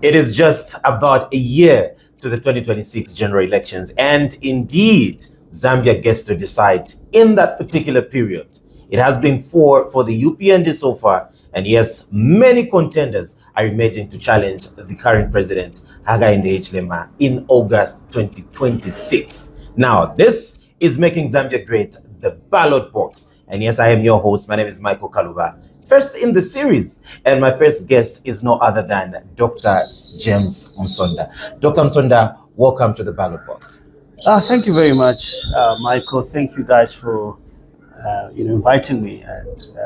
It is just about a year to the 2026 general elections, and indeed, Zambia gets to decide in that particular period. It has been for the UPND so far, and yes, many contenders are emerging to challenge the current president, Hakainde Hichilema, in August 2026. Now, this is Making Zambia Great, the ballot box. And yes, I am your host. My name is Michael Kaluba, first in the series, and my first guest is no other than Dr. James Msonda. Dr. Msonda, welcome to the ballot box. Thank you very much, Michael. Thank you guys for inviting me, and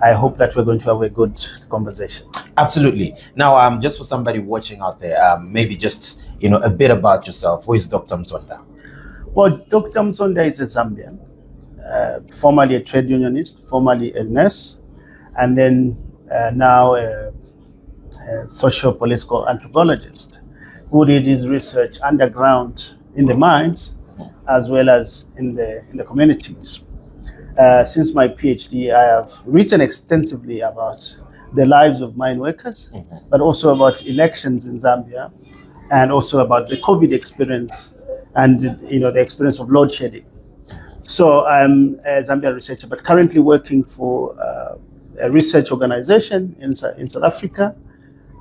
I hope that we're going to have a good conversation. Absolutely. Now, just for somebody watching out there, maybe just a bit about yourself. Who is Dr. Msonda? Well, Dr. Msonda is a Zambian, formerly a trade unionist, formerly a nurse, and then now a socio-political anthropologist who did his research underground in the mines as well as in the communities. Since my PhD, I have written extensively about the lives of mine workers, but also about elections in Zambia, and also about the COVID experience and the experience of load shedding. So I'm a Zambian researcher, but currently working for a research organization in South Africa,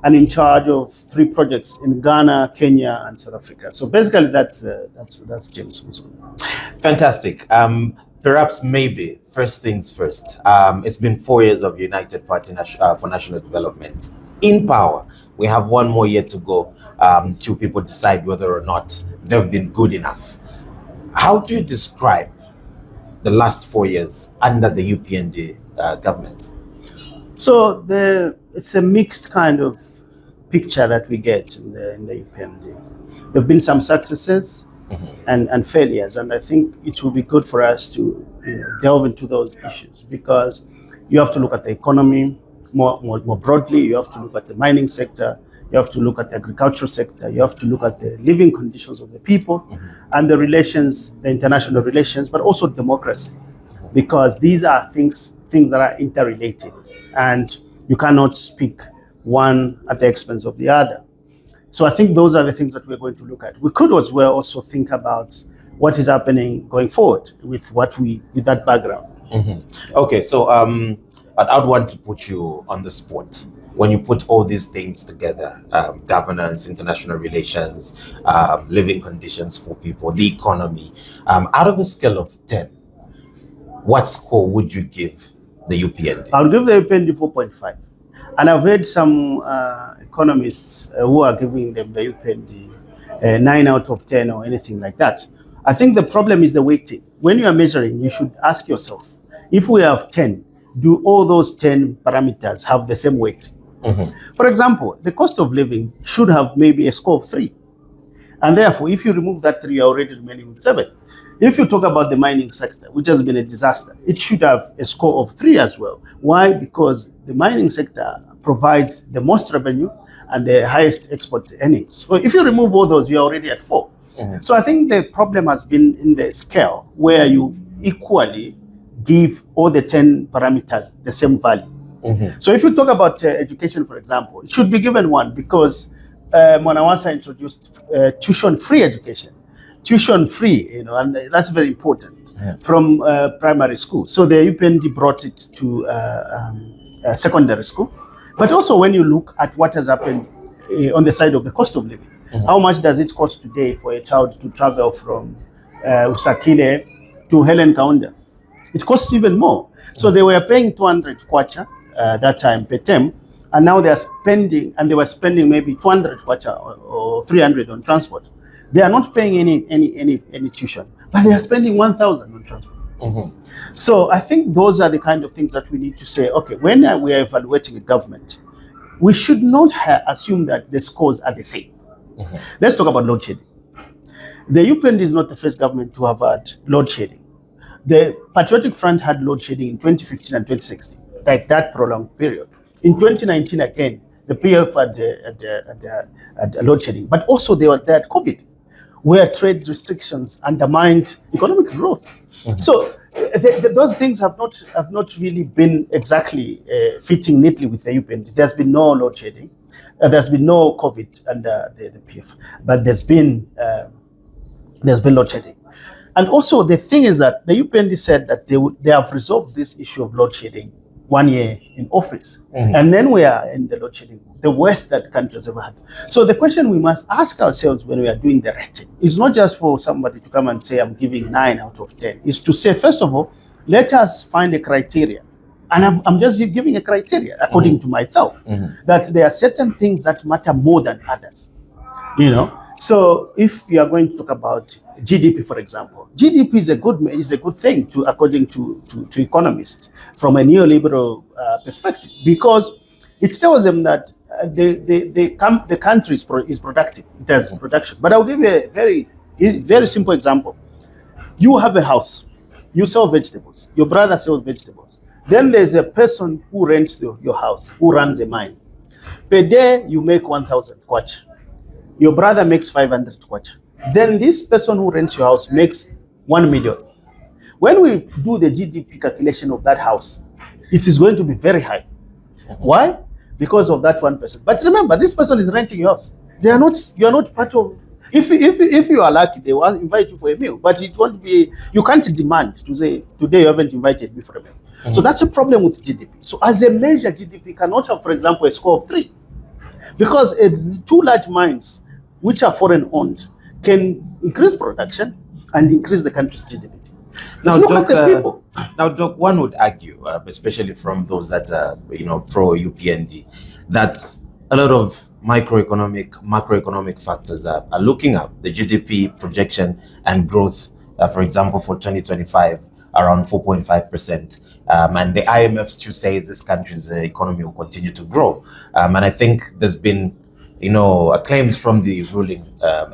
and in charge of 3 projects in Ghana, Kenya, and South Africa. So basically, that's James Msonda. Fantastic. Perhaps maybe first things first. It's been 4 years of United Party for National Development in power. We have 1 more year to go till people decide whether or not they've been good enough. How do you describe the last 4 years under the UPND government? So it's a mixed kind of picture that we get in the UPND. There have been some successes and failures, and I think it will be good for us to delve into those issues, because you have to look at the economy more broadly. You have to look at the mining sector. You have to look at the agricultural sector. You have to look at the living conditions of the people and the relations, the international relations, but also democracy, because these are things that are interrelated, and you cannot speak one at the expense of the other. So I think those are the things that we're going to look at. We could as well also think about what is happening going forward with that background. Okay, so I'd want to put you on the spot. When you put all these things together, governance, international relations, living conditions for people, the economy, out of a scale of 10, what score would you give the UPND? I would give the UPND 4.5. And I've heard some economists who are giving them the UPND 9 out of 10 or anything like that. I think the problem is the weighting. When you are measuring, you should ask yourself, if we have 10, do all those 10 parameters have the same weight? For example, the cost of living should have maybe a score of 3. And therefore, if you remove that 3, you're already remaining with 7. If you talk about the mining sector, which has been a disaster, it should have a score of 3 as well. Why? Because the mining sector provides the most revenue and the highest export earnings. So if you remove all those, you're already at 4. So I think the problem has been in the scale where you equally give all the 10 parameters the same value. So if you talk about education, for example, it should be given 1, because Mwanawasa introduced tuition-free education. Tuition-free, and that's very important from primary school. So the UPND brought it to secondary school. But also when you look at what has happened on the side of the cost of living, how much does it cost today for a child to travel from Usakile to Helen Kaunda? It costs even more. So they were paying 200 kwacha that time per term, and now they were spending maybe 200 kwacha or 300 on transport. They are not paying any tuition, but they are spending 1,000 on transport. So I think those are the kind of things that we need to say, okay, when we are evaluating a government, we should not assume that the scores are the same. Let's talk about load shedding. The UPND is not the first government to have had load shedding. The Patriotic Front had load shedding in 2015 and 2016, like that prolonged period. In 2019 again, the PF had load shedding, but also they had COVID, where trade restrictions undermined economic growth. So those things have not really been exactly fitting neatly with the UPND. There's been no load shedding. There's been no COVID under the PF, but there's been load shedding. And also the thing is that the UPND said that they have resolved this issue of load shedding 1 year in office. And then we are in the load shedding, the worst that countries ever had. So the question we must ask ourselves when we are doing the rating is not just for somebody to come and say, I'm giving 9 out of 10. Is to say, first of all, let us find a criteria. And I'm just giving a criteria according to myself, that there are certain things that matter more than others. So if you are going to talk about GDP, for example, GDP is a good thing according to economists from a neoliberal perspective, because it tells them that the country is productive. It has production. But I'll give you a very simple example. You have a house, you sell vegetables, your brother sells vegetables. Then there's a person who rents your house, who runs a mine. Per day, you make 1,000 kwacha. Your brother makes 500 kwacha. Then this person who rents your house makes 1 million. When we do the GDP calculation of that house, it is going to be very high. Why? Because of that one person. But remember, this person is renting your house. You are not part of. If you are lucky, they will invite you for a meal. But it won't be. You can't demand to say today you haven't invited me for a meal. So that's a problem with GDP. So as a measure, GDP cannot have, for example, a score of 3, because 2 large mines, which are foreign owned, can increase production and increase the country's GDP. Now, look Doc, at the people. Doc, one would argue, especially from those that are, pro UPND, that a lot of macroeconomic factors are looking up the GDP projection and growth, for example, for 2025, around 4.5%. And the IMF too says this country's economy will continue to grow. And I think there's been, claims from the ruling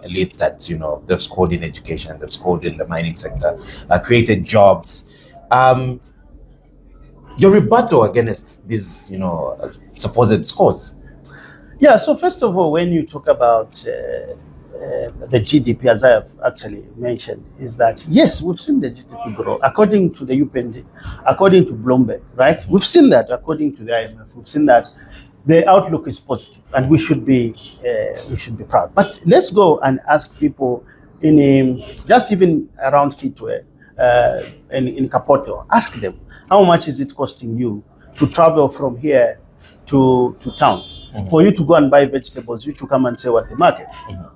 elite that, they've scored in education, they've scored in the mining sector, created jobs. Your rebuttal against these, supposed scores? Yeah, so first of all, when you talk about the GDP, as I have actually mentioned, is that, yes, we've seen the GDP grow according to the UPND, according to Bloomberg, right? We've seen that according to the IMF. We've seen that the outlook is positive, and we should be proud. But let's go and ask people just even around Kitwe, in Kapoto, ask them, how much is it costing you to travel from here to town? For you to go and buy vegetables, you to come and sell at the market.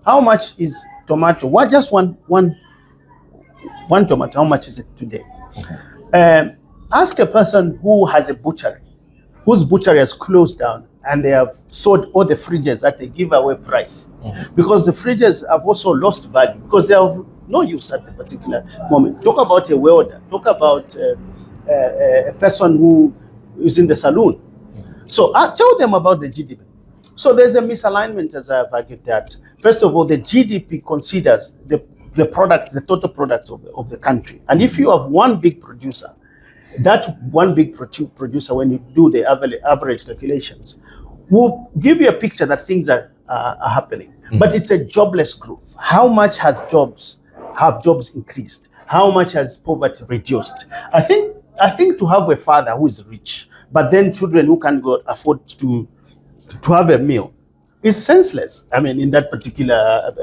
How much is tomato? What, just one tomato? How much is it today? Ask a person who has a butchery, whose butchery has closed down, and they have sold all the fridges at a giveaway price, because the fridges have also lost value because they have no use at the particular moment. Talk about a welder. Talk about a person who is in the saloon. So tell them about the GDP. So there's a misalignment, as I've argued, that first of all, the GDP considers the total product of the country. And if you have one big producer, that one big producer, when you do the average calculations, will give you a picture that things are happening. But it's a jobless growth. How much have jobs increased? How much has poverty reduced? I think to have a father who is rich, but then children who can't afford to have a meal is senseless. I mean, in that particular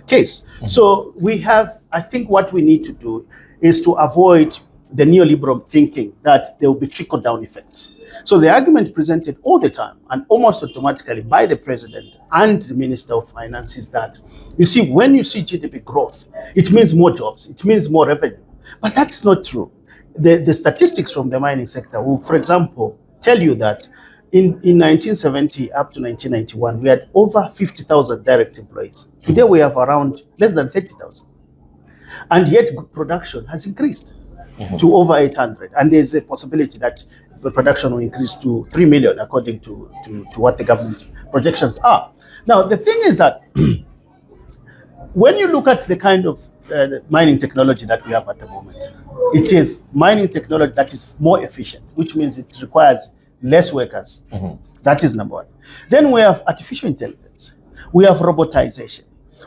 case. So I think what we need to do is to avoid the neoliberal thinking that there will be trickle-down effects. So the argument presented all the time and almost automatically by the president and the Minister of Finance is that, you see, when you see GDP growth, it means more jobs, it means more revenue. But that's not true. The statistics from the mining sector will, for example, tell you that in 1970 up to 1991, we had over 50,000 direct employees. Today we have around less than 30,000. And yet production has increased to over 800. And there's a possibility that the production will increase to 3 million according to what the government projections are. Now, the thing is that when you look at the kind of mining technology that we have at the moment, it is mining technology that is more efficient, which means it requires less workers. That is number one. Then we have artificial intelligence. We have robotization.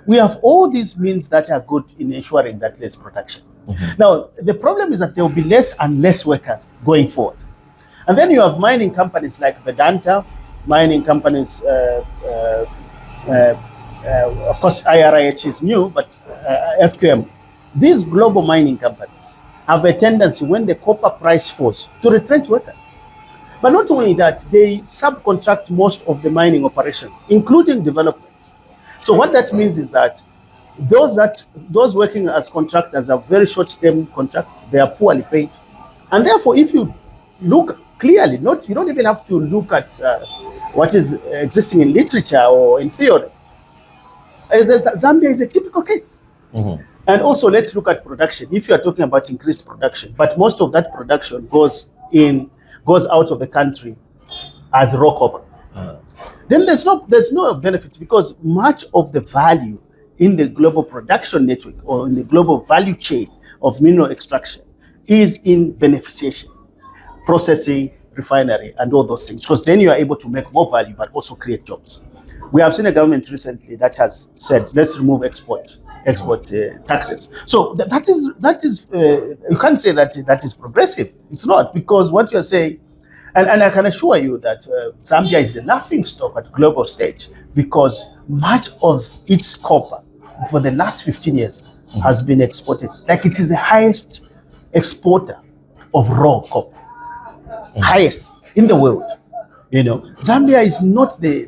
We have all these means that are good in ensuring that there's production. Now, the problem is that there will be less and less workers going forward. And then you have mining companies like Vedanta, mining companies, of course, IRIH is new, but FQM, these global mining companies have a tendency when the copper price falls to retrench workers. But not only that, they subcontract most of the mining operations, including development. So what that means is that those working as contractors have very short-term contract. They are poorly paid, and therefore, if you look clearly, you don't even have to look at what is existing in literature or in theory. Zambia is a typical case. Mm-hmm. And also, let's look at production. If you are talking about increased production, but most of that production goes out of the country as raw copper, then there's no benefit, because much of the value in the global production network or in the global value chain of mineral extraction is in beneficiation, processing, refinery, and all those things, because then you are able to make more value but also create jobs. We have seen a government recently that has said, let's remove export taxes. So that is you can't say that is progressive. It's not, because what you're saying, and I can assure you that Zambia is the laughing stock at global stage, because much of its copper for the last 15 years has been exported. Like, it is the highest exporter of raw copper, highest in the world. Zambia is not the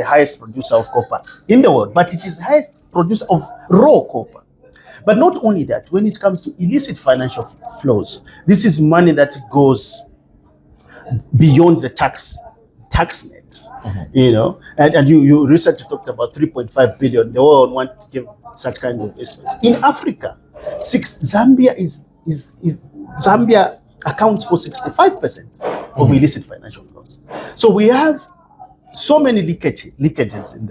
highest producer of copper in the world, but it is the highest producer of raw copper. But not only that, when it comes to illicit financial flows, this is money that goes beyond the tax net. And you recently talked about 3.5 billion. They all want to give such kind of estimate. In Africa, Zambia accounts for 65% of illicit financial flows. So we have so many leakages in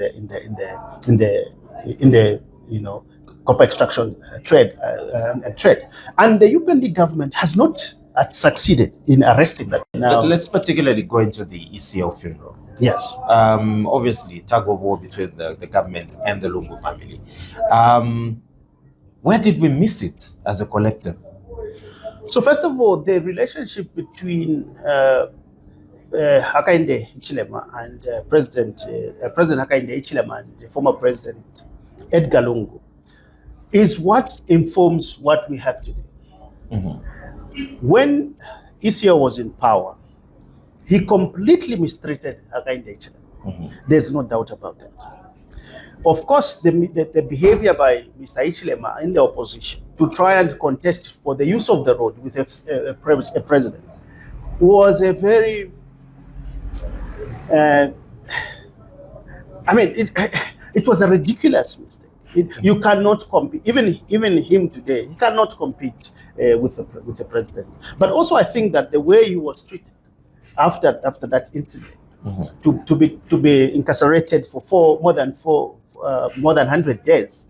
the copper extraction trade, and the UPND government has not succeeded in arresting that. Now, let's particularly go into the ECL funeral. Yes. Obviously, tug of war between the government and the Lungu family. Where did we miss it as a collective? So first of all, the relationship between Hakainde Hichilema and President Hakainde Hichilema and the former President Edgar Lungu is what informs what we have today. Mm-hmm. When ECL was in power, he completely mistreated Hakainde Hichilema. Mm-hmm. There's no doubt about that. Of course, the behavior by Mr. Hichilema in the opposition to try and contest for the use of the road with a president was a very, it was a ridiculous mistake. You cannot compete. Even him today, he cannot compete with the president. But also, I think that the way he was treated after that incident, mm-hmm. to be incarcerated for more than 100 days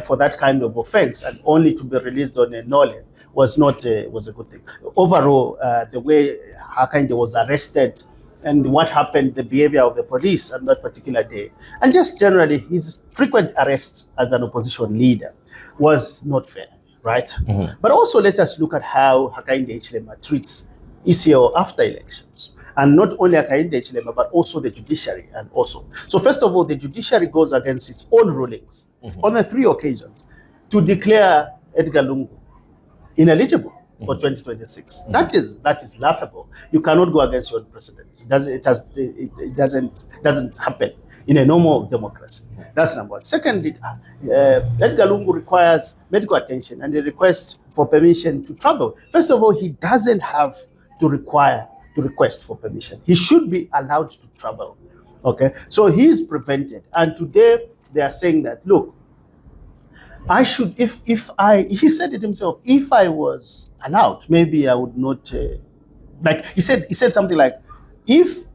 for that kind of offense, and only to be released on a nole was a good thing. Overall, the way Hakainde was arrested and what happened, the behavior of the police on that particular day, and just generally his frequent arrests as an opposition leader was not fair, right? Mm-hmm. But also, let us look at how Hakainde Hichilema treats ECL after elections. And not only Hakainde Hichilema, but also the judiciary. And also, so first of all, the judiciary goes against its own rulings, mm-hmm. on the 3 occasions to declare Edgar Lungu ineligible for 2026. Mm-hmm. That is laughable. You cannot go against your own precedent. It doesn't happen in a normal democracy. That's number one. Secondly, Edgar Lungu requires medical attention and a request for permission to travel. First of all, he doesn't have to request for permission. He should be allowed to travel. Okay, so he is prevented. And today they are saying that, look, I should, he said it himself, if I was allowed, maybe I would not, he said something like, if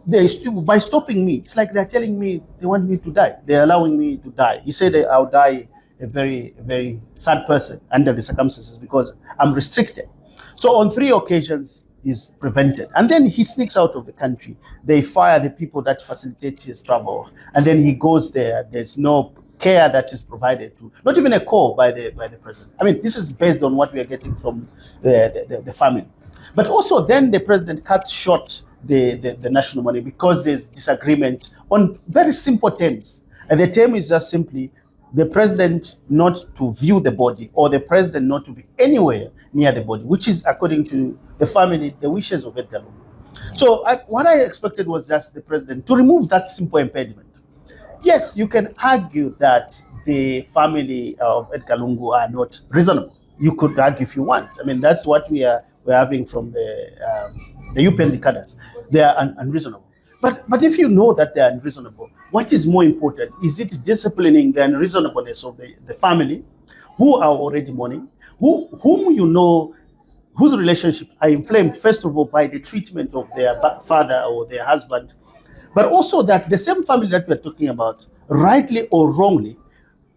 by stopping me, it's like they're telling me they want me to die. They're allowing me to die. He said I'll die a very, very sad person under the circumstances because I'm restricted. So on 3 occasions, he's prevented. And then he sneaks out of the country. They fire the people that facilitate his travel. And then he goes there. There's no care that is provided to, not even a call by the president. I mean, this is based on what we are getting from the family. But also then the president cuts short the national money because there's disagreement on very simple terms. And the term is just simply the president not to view the body or the president not to be anywhere near the body, which is, according to the family, the wishes of Edgar Lungu. So what I expected was just the president to remove that simple impediment. Yes, you can argue that the family of Edgar Lungu are not reasonable. You could argue if you want. I mean, that's what we're having from the UPND cadres. They are unreasonable. But if you know that they are unreasonable, what is more important? Is it disciplining the unreasonableness of the family who are already mourning, whom you know, whose relationship are inflamed, first of all, by the treatment of their father or their husband, but also that the same family that we're talking about, rightly or wrongly,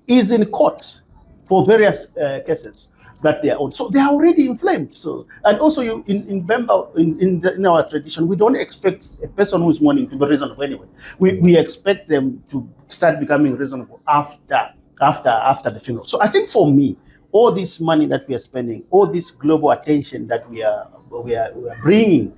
is in court for various cases that they are on. So they are already inflamed. So, and also in Bemba, in our tradition, we don't expect a person who is mourning to be reasonable anyway. We expect them to start becoming reasonable after the funeral. So I think for me, all this money that we are spending, all this global attention that we are bringing,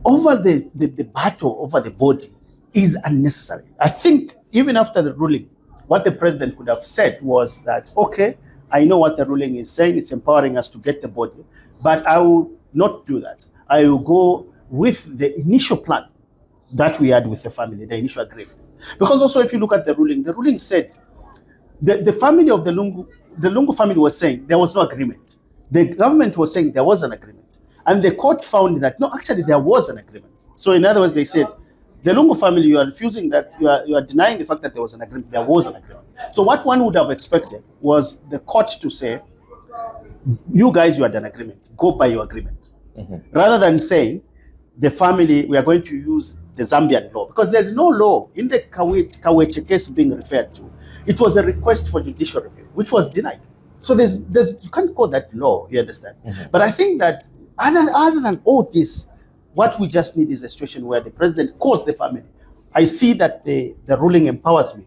over the battle over the body is unnecessary. I think even after the ruling, what the president could have said was that, okay, I know what the ruling is saying, it's empowering us to get the body, but I will not do that. I will go with the initial plan that we had with the family, the initial agreement. Because also, if you look at the ruling said the family of the Lungu family was saying there was no agreement. The government was saying there was an agreement. And the court found that, no, actually there was an agreement. So in other words, they said, the Lungu family, you are refusing that, you are denying the fact that there was an agreement. There was an agreement. So what one would have expected was the court to say, you guys, you had an agreement. Go by your agreement. Rather than saying, the family, we are going to use the Zambian law. Because there's no law in the Kaweche case being referred to. It was a request for judicial review, which was denied. So there's you can't call that law, you understand? But I think that other than all this, what we just need is a situation where the president calls the family. I see that the ruling empowers me.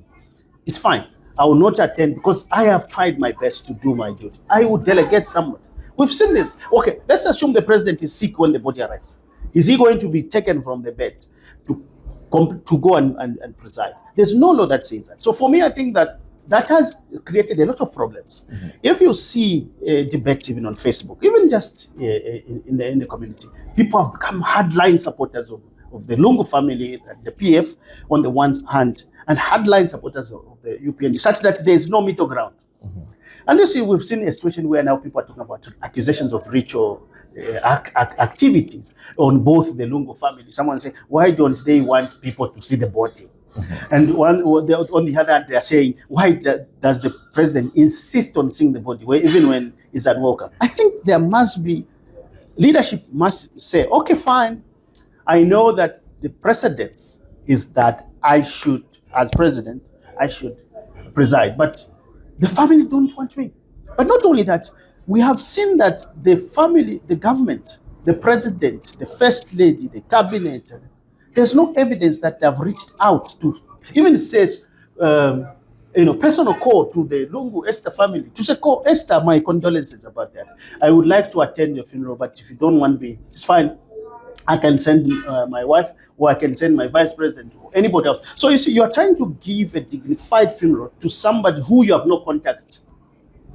It's fine. I will not attend because I have tried my best to do my duty. I will delegate someone. We've seen this. Okay, let's assume the president is sick when the body arrives. Is he going to be taken from the bed to go and preside? There's no law that says that. So for me, I think that has created a lot of problems. If you see debates even on Facebook, even just in the community, people have become hardline supporters of the Lungu family, the PF on the one hand, and hardline supporters of the UPND, such that there is no middle ground. And you see, we've seen a situation where now people are talking about accusations of ritual activities on both the Lungu family. Someone say, why don't they want people to see the body? And on the other hand, they are saying, why does the president insist on seeing the body, even when it's unwelcome? I think there must be, leadership must say, okay, fine. I know that the precedence is that I should, as president, I should preside. But the family don't want me. But not only that, we have seen that the family, the government, the president, the first lady, the cabinet, there's no evidence that they have reached out to, even says, personal call to the Lungu Esther family to say, call Esther, my condolences about that. I would like to attend your funeral, but if you don't want me, it's fine. I can send my wife, or I can send my vice president, or anybody else. So you see, you are trying to give a dignified funeral to somebody who you have no contact.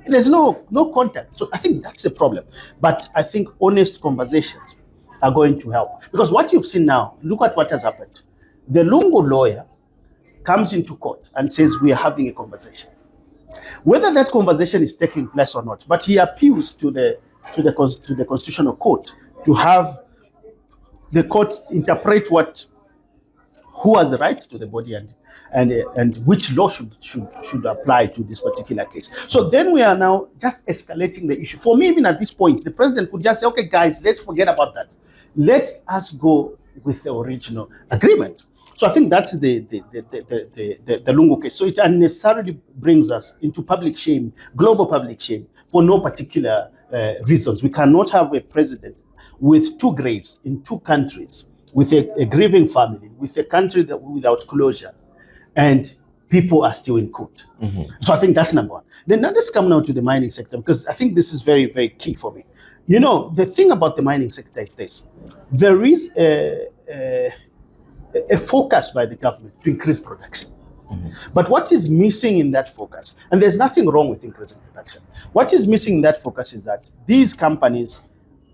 There's no contact. So I think that's the problem. But I think honest conversations are going to help. Because what you've seen now, look at what has happened. The Lungu lawyer comes into court and says, we are having a conversation. Whether that conversation is taking place or not, but he appeals to the Constitutional Court to have the court interpret who has the right to the body and which law should apply to this particular case. So then we are now just escalating the issue. For me, even at this point, the president could just say, okay, guys, let's forget about that. Let us go with the original agreement. So I think that's the Lungu case. So it unnecessarily brings us into public shame, global public shame, for no particular reasons. We cannot have a president with two graves in two countries, with a grieving family, with a country without closure, and people are still in court. So I think that's number one. Then let's come now to the mining sector, because I think this is very, very key for me. You know, the thing about the mining sector is this: there is a focus by the government to increase production. But what is missing in that focus, and there's nothing wrong with increasing production, what is missing in that focus is that these companies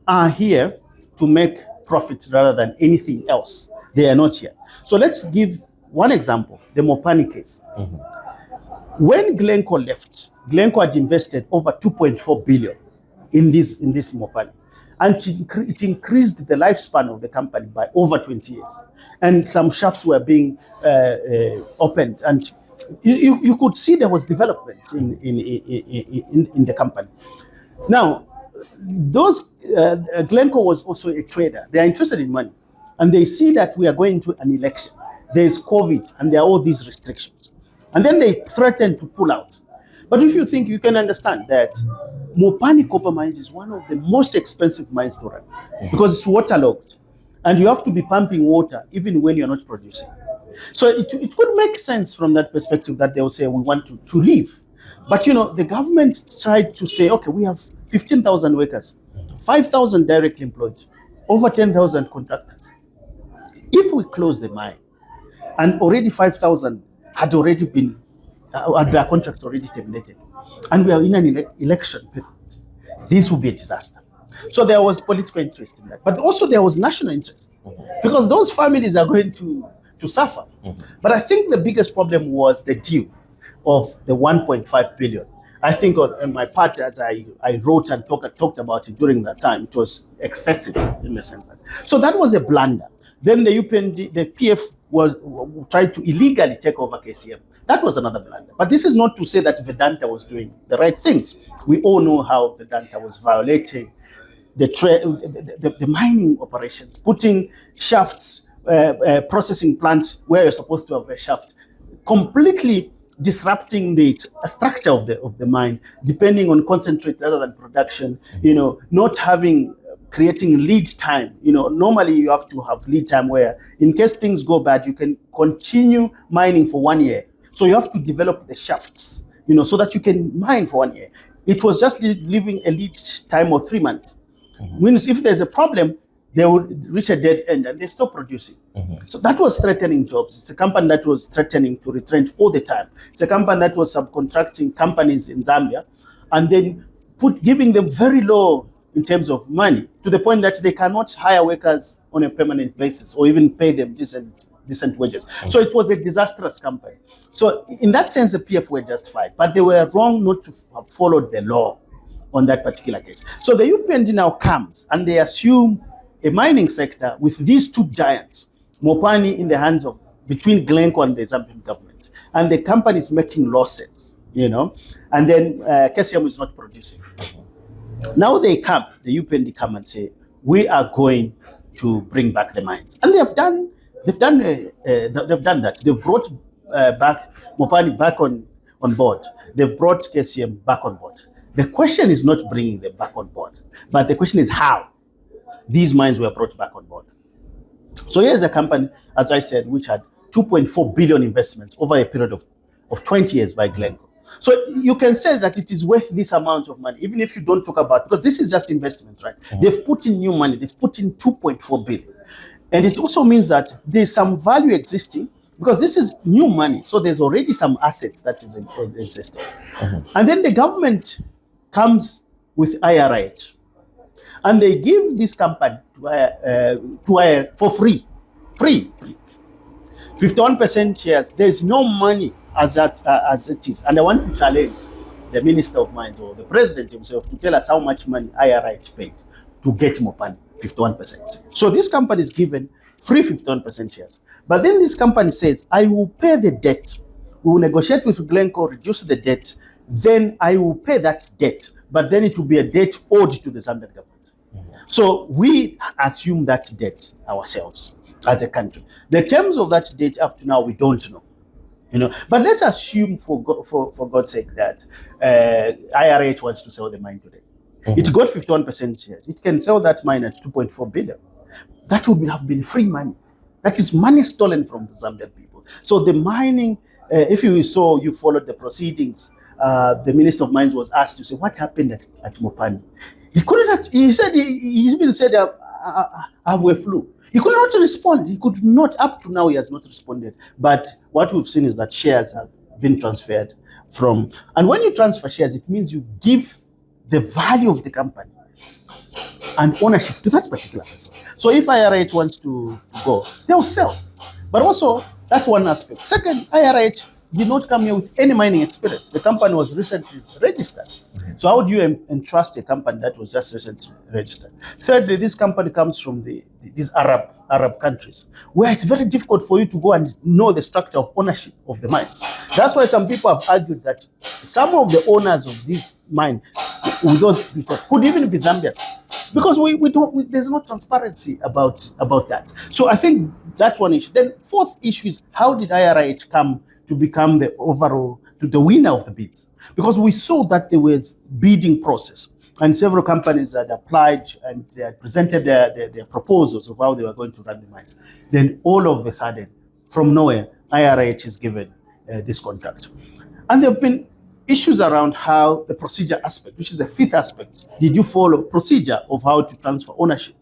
are here to make profits rather than anything else. They are not here. So let's give one example, the Mopani case. When Glencore left, Glencore had invested over 2.4 billion in this Mopani. And it increased the lifespan of the company by over 20 years. And some shafts were being opened. And you could see there was development in the company. Now, Glencore was also a trader. They are interested in money. And they see that we are going to an election. There is COVID and there are all these restrictions. And then they threaten to pull out. But if you think, you can understand that Mopani copper mines is one of the most expensive mines to run because it's waterlogged and you have to be pumping water even when you're not producing. So it could make sense from that perspective that they will say, we want to leave. But you know, the government tried to say, okay, we have 15,000 workers, 5,000 directly employed, over 10,000 contractors. If we close the mine and already 5,000 had already been, their contracts already terminated, and we are in an election period, this will be a disaster. So there was political interest in that. But also there was national interest because those families are going to suffer. But I think the biggest problem was the deal of the 1.5 billion. I think on my part, as I wrote and talked about it during that time, it was excessive in the sense that. So that was a blunder. Then the UPND, the PF was tried to illegally take over KCM. That was another blunder. But this is not to say that Vedanta was doing the right things. We all know how Vedanta was violating the mining operations, putting shafts, processing plants where you're supposed to have a shaft, completely disrupting the structure of the mine, depending on concentrate rather than production, you know, not creating lead time. You know, normally you have to have lead time where in case things go bad, you can continue mining for 1 year. So you have to develop the shafts, you know, so that you can mine for 1 year. It was just leaving a lead time of 3 months. Means if there's a problem, they would reach a dead end and they stop producing. So that was threatening jobs. It's a company that was threatening to retrench all the time. It's a company that was subcontracting companies in Zambia and then giving them very low in terms of money to the point that they cannot hire workers on a permanent basis or even pay them decent wages. So it was a disastrous company. So in that sense, the PF were justified, but they were wrong not to have followed the law on that particular case. So the UPND now comes and they assume a mining sector with these two giants, Mopani in the hands of between Glencore and the Zambian government, and the company is making losses, you know, and then KCM is not producing. Now they come, the UPND come and say, we are going to bring back the mines, and they've done that. They've brought back Mopani back on board. They've brought KCM back on board. The question is not bringing them back on board, but the question is how these mines were brought back on board. So here's a company, as I said, which had 2.4 billion investments over a period of 20 years by Glencore. So you can say that it is worth this amount of money, even if you don't talk about, because this is just investment, right? They've put in new money. They've put in 2.4 billion. And it also means that there's some value existing because this is new money. So there's already some assets that is existing. And then the government comes with IRH. And they give this company for free. 51% shares. There's no money as it is. And I want to challenge the Minister of Mines or the President himself to tell us how much money IRH paid to get Mopani, 51%. So this company is given free 51% shares. But then this company says, I will pay the debt. We will negotiate with Glencore, reduce the debt. Then I will pay that debt. But then it will be a debt owed to the Zambian government. So we assume that debt ourselves as a country. The terms of that debt up to now, we don't know. You know, but let's assume for God's sake that IRH wants to sell the mine today. It got 51% shares. It can sell that mine at 2.4 billion. That would have been free money. That is money stolen from the Zambian people. So the mining, if you followed the proceedings, the Minister of Mines was asked to say, what happened at Mopani? He couldn't. He said he even said, "I have a flu." He could not respond. He could not. Up to now, he has not responded. But what we've seen is that shares have been transferred from. And when you transfer shares, it means you give the value of the company and ownership to that particular person. So if IRH wants to go, they'll sell. But also, that's one aspect. Second, IRH did not come here with any mining experience. The company was recently registered. So how do you entrust a company that was just recently registered? Thirdly, this company comes from these Arab countries, where it's very difficult for you to go and know the structure of ownership of the mines. That's why some people have argued that some of the owners of this mine, those could even be Zambian, because there's no transparency about that. So I think that's one issue. Then fourth issue is, how did IRH come to become the winner of the bids? Because we saw that there was bidding process, and several companies had applied and they had presented their proposals of how they were going to run the mines. Then all of a sudden, from nowhere, IRH is given this contract. And there have been issues around how the procedure aspect, which is the fifth aspect. Did you follow procedure of how to transfer ownership?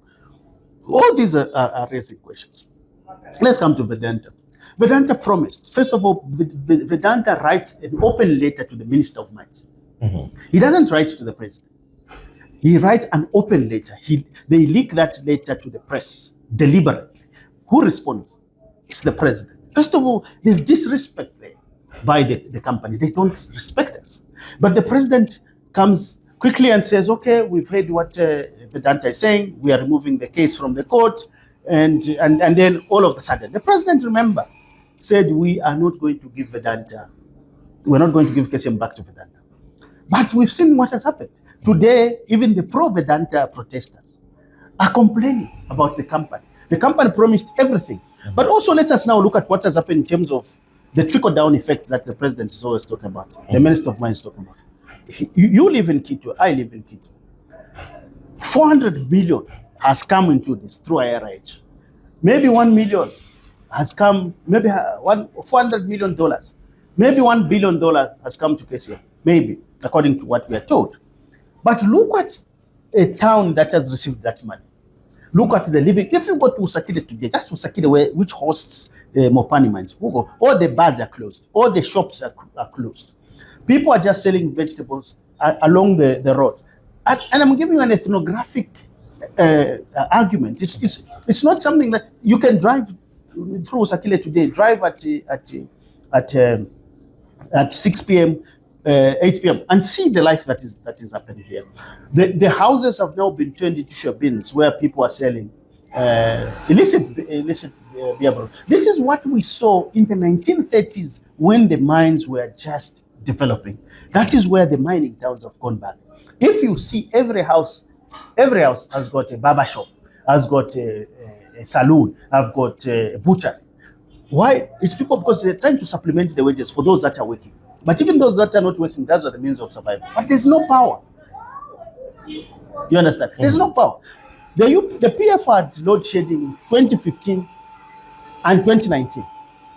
All these are raising questions. Let's come to Vedanta. Vedanta promised. First of all, Vedanta writes an open letter to the Minister of Mines. Mm-hmm. He doesn't write to the president. He writes an open letter. They leak that letter to the press deliberately. Who responds? It's the president. First of all, there's disrespect there by the company. They don't respect us. But the president comes quickly and says, okay, we've heard what Vedanta is saying. We are removing the case from the court. And then all of a sudden, the president, remember, said we are not going to give Vedanta, we're not going to give KCM back to Vedanta. But we've seen what has happened. Today, even the pro-Vedanta protesters are complaining about the company. The company promised everything. But also let us now look at what has happened in terms of the trickle-down effect that the president is always talking about, the Minister of Mines is talking about. You live in Quito, I live in Quito. 400 million has come into this through IRH. Maybe 1 million has come, maybe $400 million. Maybe $1 billion has come to KCM, maybe, according to what we are told. But look at a town that has received that money. Look at the living. If you go to Usakile today, that's Usakile, which hosts Mopani mines. All the bars are closed. All the shops are closed. People are just selling vegetables along the road. And I'm giving you an ethnographic argument. It's not something that you can drive through Usakile today. Drive at 6 p.m., 8 p.m. and see the life that is happening here. The houses have now been turned into shop-ins where people are selling illicit beer. This is what we saw in the 1930s when the mines were just developing. That is where the mining towns have gone back. If you see every house has got a barber shop, has got a saloon, have got a butcher. Why? It's people because they're trying to supplement the wages for those that are working. But even those that are not working, that's what the means of survival. But there's no power. You understand? There's no power. The PF had load shedding in 2015 and 2019.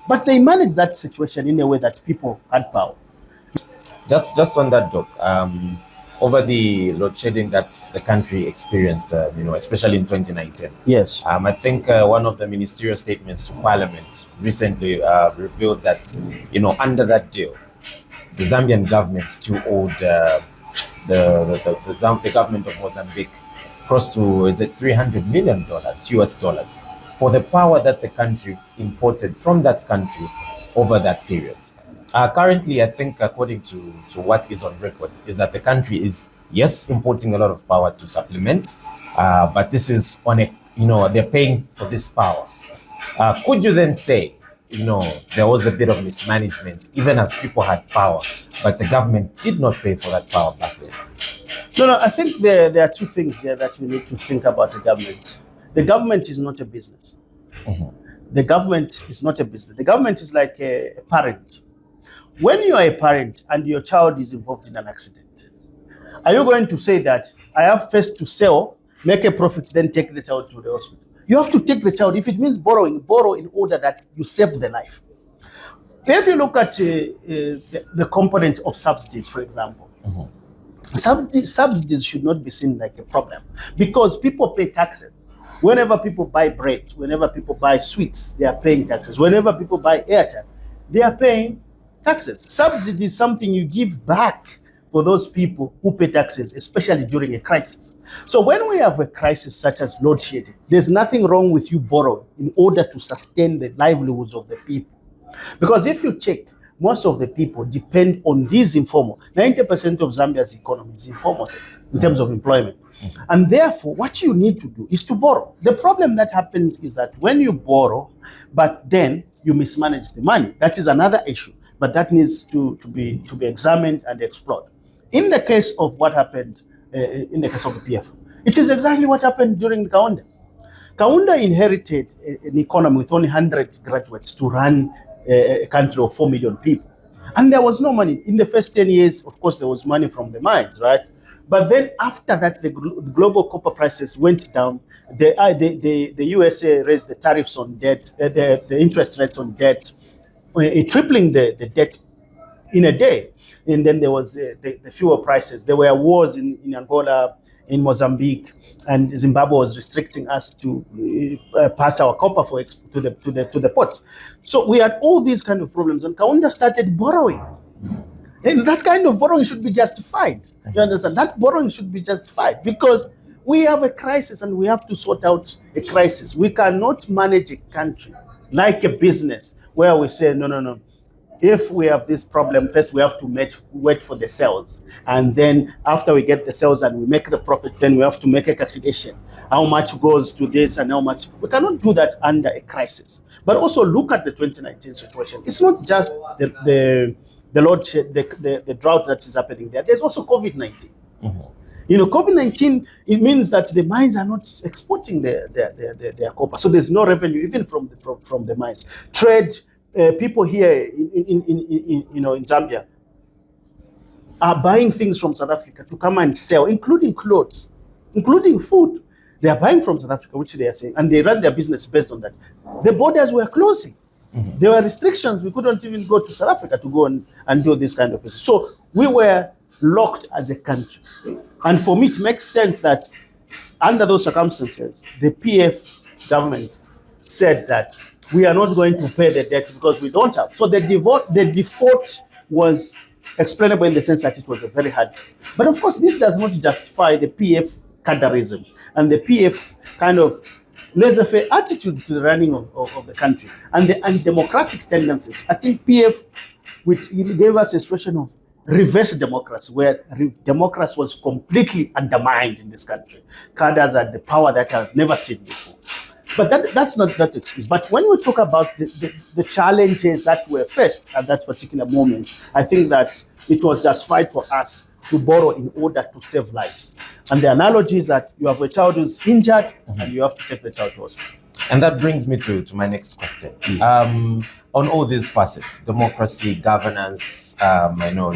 But they managed that situation in a way that people had power. Just on that, Doc, over the load shedding that the country experienced, especially in 2019. Yes. I think one of the ministerial statements to Parliament recently revealed that, under that deal, the Zambian government still owed the government of Mozambique close to $300 million US dollars for the power that the country imported from that country over that period. Currently, I think according to what is on record, is that the country is, yes, importing a lot of power to supplement, but this is on they're paying for this power. Could you then say, there was a bit of mismanagement, even as people had power, but the government did not pay for that power back then? No, I think there are two things here that we need to think about the government. The government is not a business. Mm-hmm. The government is not a business. The government is like a parent. When you are a parent and your child is involved in an accident, are you going to say that I have first to sell, make a profit, then take the child to the hospital? You have to take the child. If it means borrow in order that you save the life. If you look at the component of subsidies, for example, mm-hmm. Subsidies should not be seen like a problem because people pay taxes. Whenever people buy bread, whenever people buy sweets, they are paying taxes. Whenever people buy airtime, they are paying taxes. Subsidy is something you give back for those people who pay taxes, especially during a crisis. So when we have a crisis such as load shedding, there's nothing wrong with you borrowing in order to sustain the livelihoods of the people. Because if you check, most of the people depend on these informal. 90% of Zambia's economy is informal sector in terms of employment. And therefore, what you need to do is to borrow. The problem that happens is that when you borrow, but then you mismanage the money, that is another issue. But that needs to be examined and explored. In the case of what happened in the case of the PF, it is exactly what happened during Kaunda. Kaunda inherited an economy with only 100 graduates to run a country of 4 million people. And there was no money. In the first 10 years, of course, there was money from the mines, right? But then after that, the global copper prices went down. The USA raised the tariffs on debt, the interest rates on debt, tripling the debt in a day. And then there was the fuel prices. There were wars in Angola, in Mozambique, and Zimbabwe was restricting us to pass our copper to the ports. So we had all these kind of problems, and Kaunda started borrowing. And that kind of borrowing should be justified. You understand? That borrowing should be justified because we have a crisis and we have to sort out a crisis. We cannot manage a country like a business where we say, no. If we have this problem, first we have to wait for the sales. And then after we get the sales and we make the profit, then we have to make a calculation. How much goes to this and how much? We cannot do that under a crisis. But also look at the 2019 situation. It's not just the drought that is happening there. There's also COVID-19. You know, COVID-19, it means that the mines are not exporting their copper. So there's no revenue even from the mines. Trade, people here in Zambia are buying things from South Africa to come and sell, including clothes, including food. They are buying from South Africa, which they are saying, and they run their business based on that. The borders were closing. There were restrictions. We couldn't even go to South Africa to go and do this kind of business. So we were locked as a country. And for me, it makes sense that under those circumstances, the PF government said that we are not going to pay the debts because we don't have. So the default was explainable in the sense that it was a very hard. But of course, this does not justify the PF cadreism and the PF kind of laissez-faire attitude to the running of the country and the undemocratic tendencies. I think PF gave us a situation of reverse democracy, where democracy was completely undermined in this country. Cadres had the power that I've never seen before. But that's not that excuse. But when we talk about the challenges that were faced at that particular moment, I think that it was justified for us to borrow in order to save lives. And the analogy is that you have a child who's injured and you have to take the child to hospital. And that brings me to my next question. On all these facets, democracy, governance,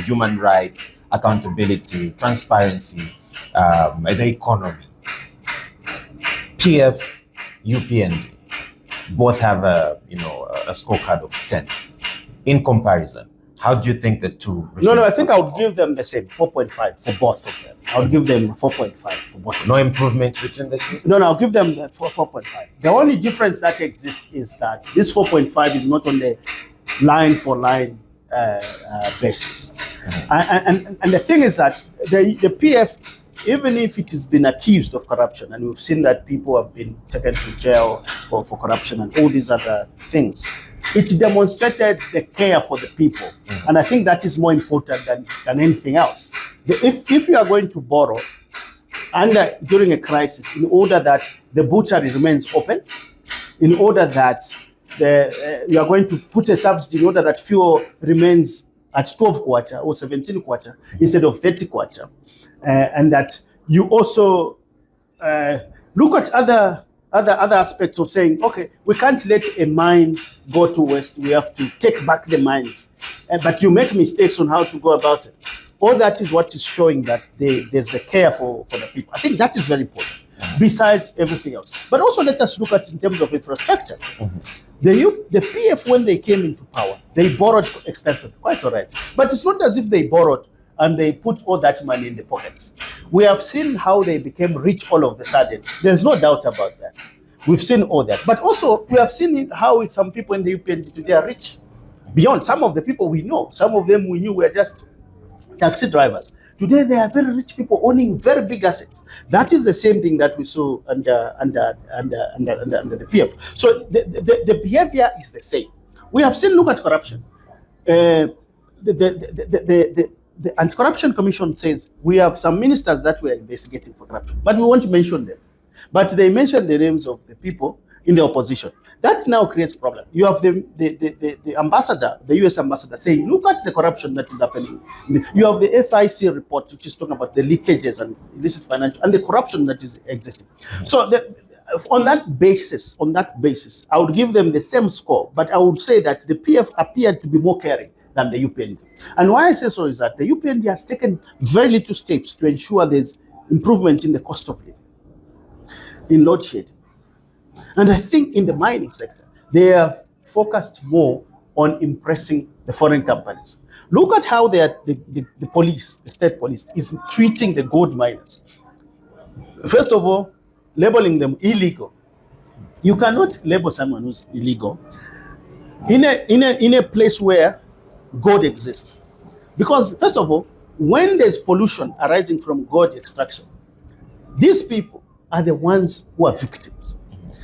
human rights, accountability, transparency, the economy, PF, UPND, both have a scorecard of 10. In comparison, how do you think the two? No, I think I would give them the same, 4.5 for both of them. I would give them 4.5 for both of them. No improvement between the two? No, I'll give them 4.5. The only difference that exists is that this 4.5 is not on the line for line basis. And the thing is that the PF, even if it has been accused of corruption, and we've seen that people have been taken to jail for corruption and all these other things, it demonstrated the care for the people. And I think that is more important than anything else. If you are going to borrow during a crisis, in order that the butchery remains open, in order that you are going to put a subsidy in order that fuel remains at 12 kwacha or 17 kwacha instead of 30 kwacha, and that you also look at other aspects of saying, okay, we can't let a mine go to waste. We have to take back the mines. But you make mistakes on how to go about it. All that is what is showing that there's the care for the people. I think that is very important, besides everything else. But also let us look at in terms of infrastructure. The PF, when they came into power, they borrowed extensively, quite all right. But it's not as if they borrowed and they put all that money in the pockets. We have seen how they became rich all of a sudden. There's no doubt about that. We've seen all that. But also, we have seen how some people in the UPND today are rich. Beyond some of the people we know, some of them we knew were just taxi drivers. Today, they are very rich people owning very big assets. That is the same thing that we saw under the PF. So the behavior is the same. We have seen, look at corruption. The Anti-Corruption Commission says we have some ministers that we are investigating for corruption, but we won't mention them. But they mention the names of the people in the opposition. That now creates problem. You have the ambassador, the US ambassador, saying, look at the corruption that is happening. You have the FIC report, which is talking about the leakages and illicit financial and the corruption that is existing. So on that basis, I would give them the same score, but I would say that the PF appeared to be more caring than the UPND. And why I say so is that the UPND has taken very little steps to ensure there's improvement in the cost of living, in load shedding. And I think in the mining sector, they have focused more on impressing the foreign companies. Look at how the police, the state police, is treating the gold miners. First of all, labeling them illegal. You cannot label someone who's illegal in a place where gold exists. Because first of all, when there's pollution arising from gold extraction, these people are the ones who are victims.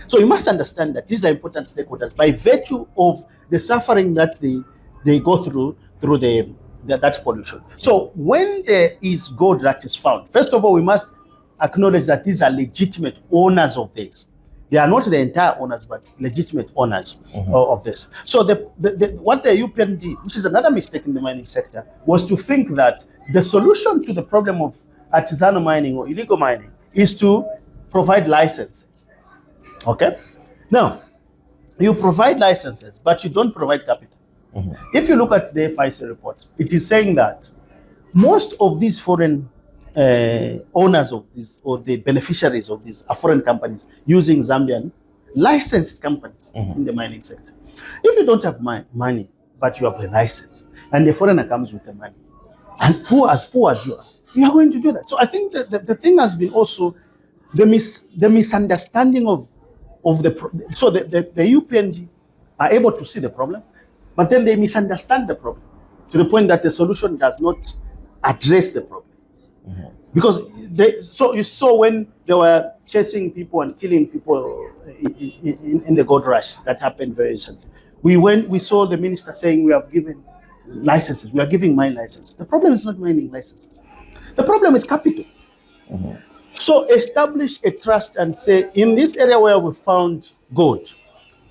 So you must understand that these are important stakeholders by virtue of the suffering that they go through that pollution. So when there is gold that is found, first of all, we must acknowledge that these are legitimate owners of this. They are not the entire owners, but legitimate owners of this. So what the UPND, which is another mistake in the mining sector, was to think that the solution to the problem of artisanal mining or illegal mining is to provide licenses. Okay? Now, you provide licenses, but you don't provide capital. If you look at the FIC report, it is saying that most of these foreign owners of this, or the beneficiaries of these, are foreign companies using Zambian licensed companies in the mining sector. If you don't have money, but you have a license, and the foreigner comes with the money, and poor as you are going to do that. So I think that the thing has been also the misunderstanding of the UPNG are able to see the problem, but then they misunderstand the problem to the point that the solution does not address the problem. Because you saw when they were chasing people and killing people in the gold rush that happened very recently. We saw the minister saying we have given licenses, we are giving mine licenses. The problem is not mining licenses. The problem is capital. So establish a trust and say, in this area where we found gold,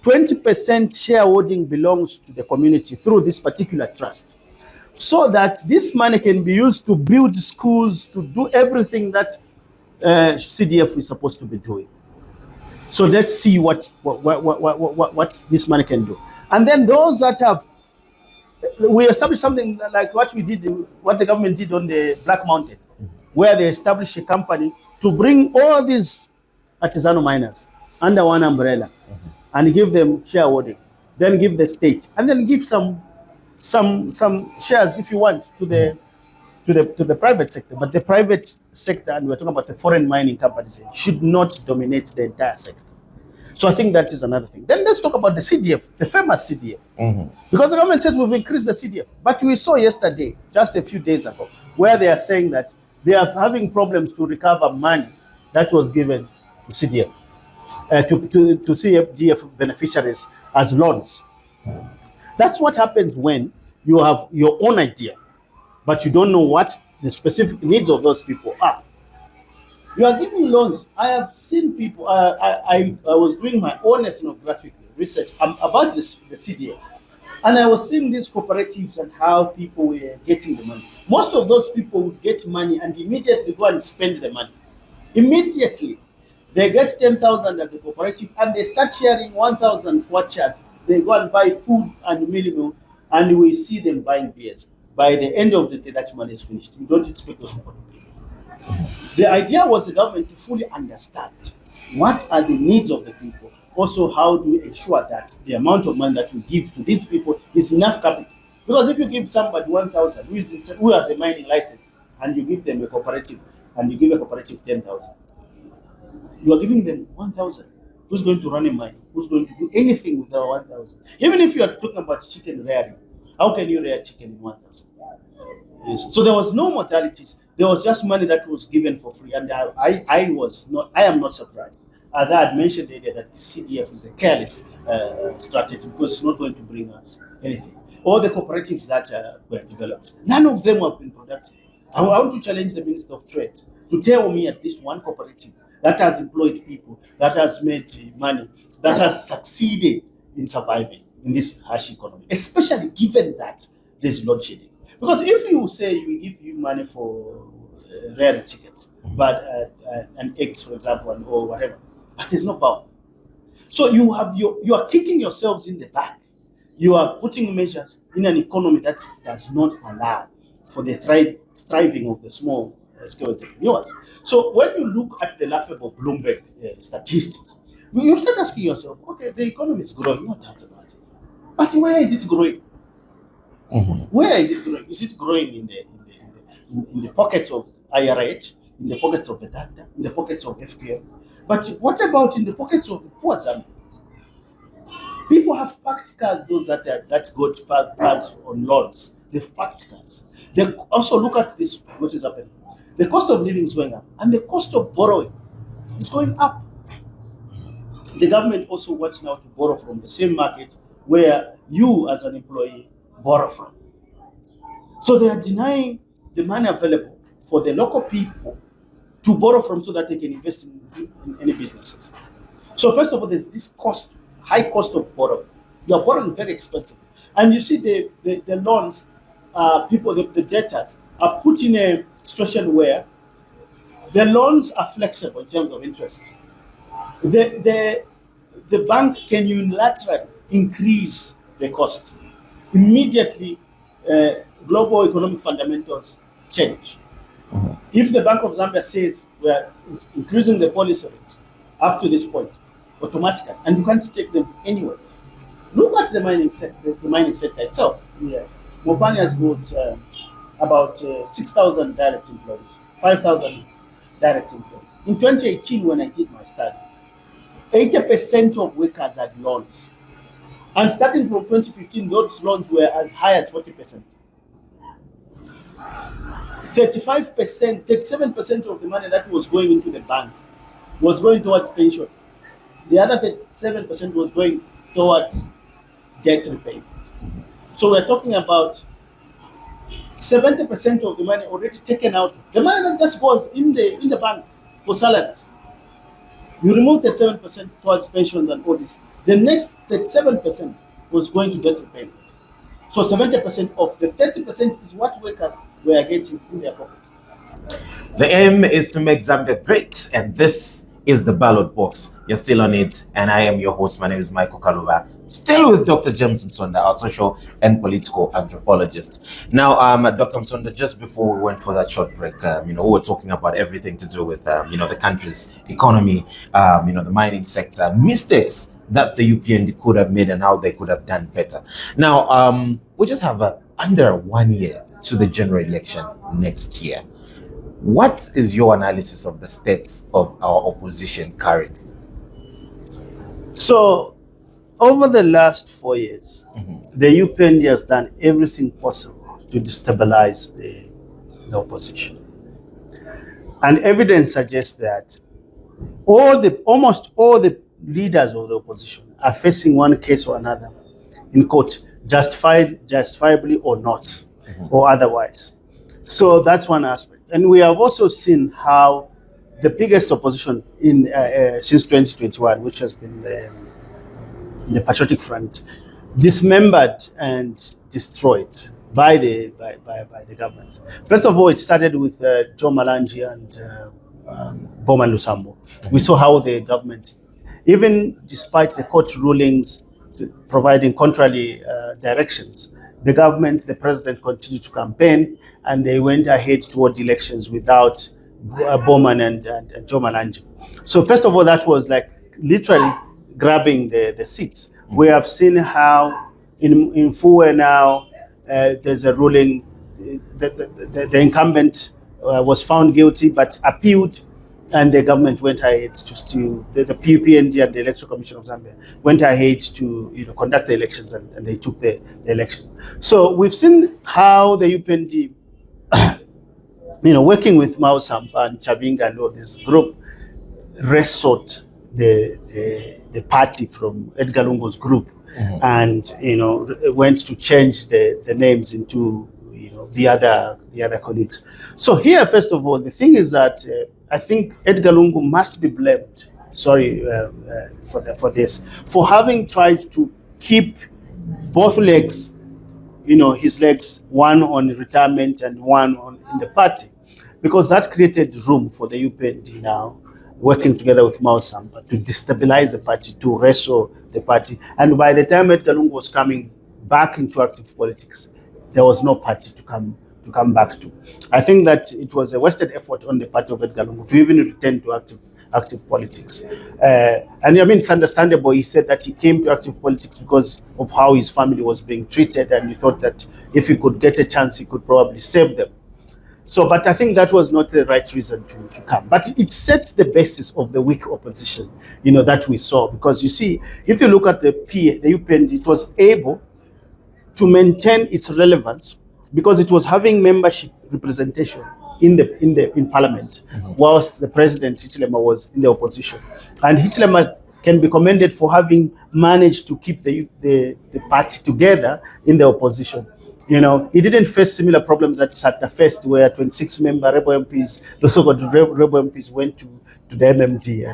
20% shareholding belongs to the community through this particular trust, so that this money can be used to build schools, to do everything that CDF is supposed to be doing. So let's see what this money can do. And then those that have, we established something like what the government did on the Black Mountain, where they established a company to bring all these artisanal miners under one umbrella and give them shareholding, then give the state, and then give some shares, if you want, to the private sector. But the private sector, and we're talking about the foreign mining companies, should not dominate the entire sector. So I think that is another thing. Then let's talk about the CDF, the famous CDF. Because the government says we've increased the CDF. But we saw yesterday, just a few days ago, where they are saying that they are having problems to recover money that was given to CDF, to CDF beneficiaries as loans. That's what happens when you have your own idea, but you don't know what the specific needs of those people are. You are giving loans. I have seen people, I was doing my own ethnographic research about the CDF, and I was seeing these cooperatives and how people were getting the money. Most of those people would get money and immediately go and spend the money. Immediately, they get 10,000 as a cooperative, and they start sharing 1,000 vouchers. They go and buy food and meal, and we see them buying beers. By the end of the day, that money is finished. You don't expect those people to pay. The idea was the government to fully understand what are the needs of the people. Also, how do we ensure that the amount of money that we give to these people is enough capital? Because if you give somebody 1,000 who has a mining license, and you give them a cooperative, and you give a cooperative 10,000, you are giving them 1,000. Who's going to run a mine? Who's going to do anything with the 1,000? Even if you are talking about chicken rearing, how can you rear chicken in 1,000? Yes. So there was no modalities. There was just money that was given for free, and I am not surprised. As I had mentioned earlier, that the CDF is a careless strategy, because it's not going to bring us anything. All the cooperatives that were developed, none of them have been productive. I want to challenge the Minister of Trade to tell me at least one cooperative that has employed people, that has made money, that has succeeded in surviving in this harsh economy, especially given that there's load shedding. Because if you say we give you money for rearing chickens, but and eggs, for example, or whatever, but there's no power. So you are kicking yourselves in the back. You are putting measures in an economy that does not allow for the thriving of the small scale entrepreneurs. So when you look at the laughable Bloomberg statistics, you start asking yourself, okay, the economy is growing, no doubt about it. But where is it growing? Where is it growing? Is it growing in the pockets of IRH, in the pockets of the doctor, in the pockets of FPL? But what about in the pockets of the poor Zambia? People have parked cars, those that got cars on loans. They've parked cars. They also look at this, what is happening. The cost of living is going up, and the cost of borrowing is going up. The government also wants now to borrow from the same market where you, as an employee, borrow from. So they are denying the money available for the local people to borrow from, so that they can invest in any businesses. So first of all, there's this high cost of borrowing. You are borrowing very expensive, and you see the loans. The debtors are put in a situation where the loans are flexible in terms of interest. The bank can unilaterally increase the cost. Immediately, global economic fundamentals change. If the Bank of Zambia says we are increasing the policy rate up to this point, automatically, and you can't take them anywhere. Look at the mining sector itself. Yeah. Mopani has got about 6,000 direct employees, 5,000 direct employees. In 2018, when I did my study, 80% of workers had loans. And starting from 2015, those loans were as high as 40%. 35%, 37% of the money that was going into the bank was going towards pension. The other 37% was going towards debt repayment. So we're talking about 70% of the money already taken out. The money that just goes in the bank for salaries. You remove 37% towards pensions and all this. The next 37% was going to debt repayment. So 70% of the 30% is what workers were getting in their pockets. The aim is to make Zambia great, and this is the ballot box. You're still on it, and I am your host. My name is Michael Kaluva. Still with Dr. James Msonda, our social and political anthropologist. Now, Dr. Msonda, just before we went for that short break, we were talking about everything to do with, the country's economy, the mining sector, mistakes that the UPND could have made and how they could have done better. Now, we just have under 1 year to the general election next year. What is your analysis of the state of our opposition currently? So, over the last 4 years, the UPND has done everything possible to destabilize the opposition. And evidence suggests that almost all the leaders of the opposition are facing one case or another in court, justifiably or not, or otherwise. So that's one aspect. And we have also seen how the biggest opposition since 2021, which has been the Patriotic Front, dismembered and destroyed by the government. First of all, it started with Joe Malanji and Bowman Lusambo. We saw how the government, even despite the court rulings providing contrary directions, the president continued to campaign, and they went ahead toward elections without Bowman and Joe Malanji. So first of all, that was like literally grabbing the seats. We have seen how in Fuwe now, there's a ruling. The incumbent was found guilty but appealed, and the government went ahead to still the PUPND and the Electoral Commission of Zambia went ahead to conduct the elections, and they took the election. So we've seen how the UPND, working with Mao Sampa and Chabinga and all this group, wrestled the party from Edgar Lungu's group, and went to change the names into the other colleagues. So here, first of all, the thing is that I think Edgar Lungu must be blamed. Sorry for this, for having tried to keep both legs, his legs, one on retirement and one in the party, because that created room for the UPND now, working together with Mao Sampa, to destabilize the party, to wrestle the party. And by the time Edgar Lungu was coming back into active politics, there was no party to come back to. I think that it was a wasted effort on the part of Edgar Lungu to even return to active politics. And I mean, it's understandable. He said that he came to active politics because of how his family was being treated, and he thought that if he could get a chance, he could probably save them. So, but I think that was not the right reason to come. But it sets the basis of the weak opposition, that we saw. Because you see, if you look at the UPND, it was able to maintain its relevance because it was having membership representation in parliament, whilst the president Hichilema was in the opposition. And Hichilema can be commended for having managed to keep the party together in the opposition. He didn't face similar problems that SATA faced, where 26-member rebel MPs, the so-called rebel MPs, went to the MMD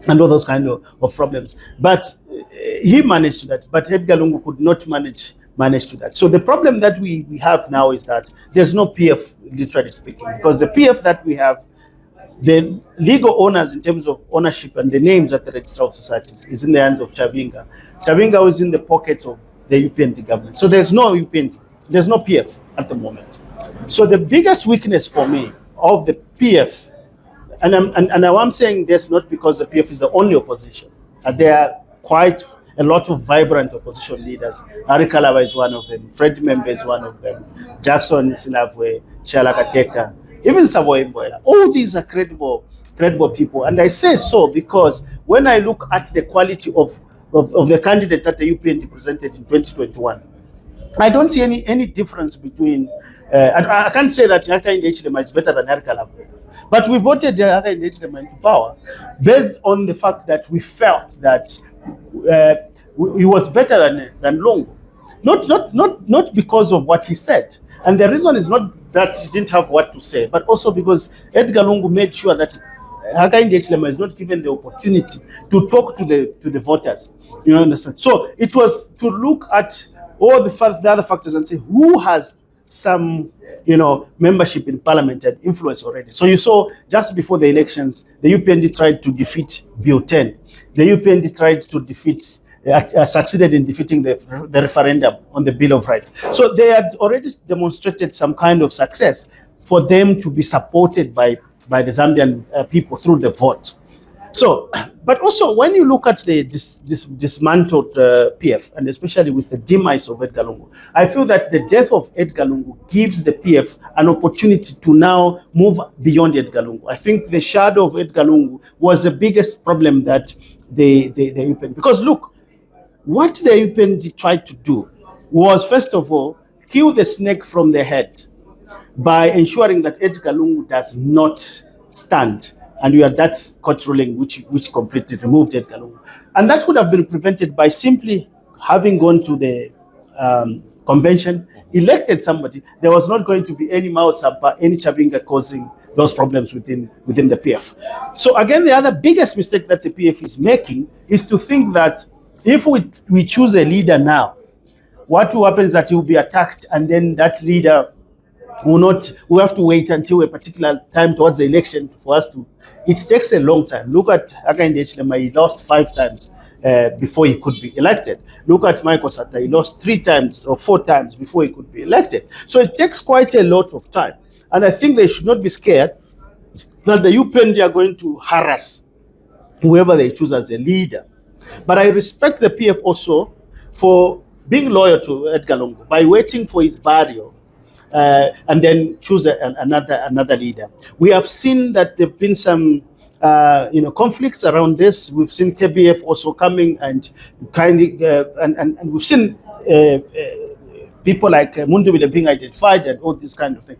and all those kind of problems. But he managed to that. But Edgar Lungu could not manage to that. So the problem that we have now is that there's no PF, literally speaking, because the PF that we have, the legal owners in terms of ownership and the names at the Registrar of Societies is in the hands of Chabinga. Chabinga was in the pocket of the UPND government. So there's no UPND, there's no PF at the moment. So the biggest weakness for me of the PF, and I'm saying this not because the PF is the only opposition. There are quite a lot of vibrant opposition leaders. Ari Kalaba is one of them. Fred Membe is one of them. Jackson Sinavwe, Chala Kateka, even Savoy Mboela. All these are credible people. And I say so because when I look at the quality of the candidate that the UPND presented in 2021, I don't see any difference between. I can't say that Hakainde Hichilema is better than Ari Kalaba, but we voted Hakainde Hichilema into power based on the fact that we felt that he was better than Lungu, not because of what he said. And the reason is not that he didn't have what to say, but also because Edgar Lungu made sure that Hakainde Hichilema is not given the opportunity to talk to the voters. You understand? So it was to look at all the other factors and say who has some membership in parliament and influence already. So you saw just before the elections, the UPND tried to defeat Bill 10. The UPND tried to succeeded in defeating the referendum on the Bill of Rights. So they had already demonstrated some kind of success for them to be supported by the Zambian people through the vote. So, but also when you look at this dismantled PF, and especially with the demise of Edgar Lungu, I feel that the death of Edgar Lungu gives the PF an opportunity to now move beyond Edgar Lungu. I think the shadow of Edgar Lungu was the biggest problem that the UPND, because look, what the UPND tried to do was, first of all, kill the snake from the head by ensuring that Edgar Lungu does not stand. And we had that court ruling which completely removed Edgar Lungu. And that could have been prevented by simply having gone to the convention, elected somebody. There was not going to be any Mao Sampa, any Chabinga causing those problems within the PF. So again, the other biggest mistake that the PF is making is to think that if we choose a leader now, what will happen is that he will be attacked, and then that leader we have to wait until a particular time towards the election for us to. It takes a long time. Look at Hakainde Hichilema, he lost 5 times before he could be elected. Look at Michael Sata, he lost 3 times or 4 times before he could be elected. So it takes quite a lot of time. And I think they should not be scared that the UPND are going to harass whoever they choose as a leader. But I respect the PF also for being loyal to Edgar Lungu by waiting for his burial and then choose another leader. We have seen that there've been some conflicts around this. We've seen KBF also coming and and we've seen people like Mundubile being identified and all this kind of thing.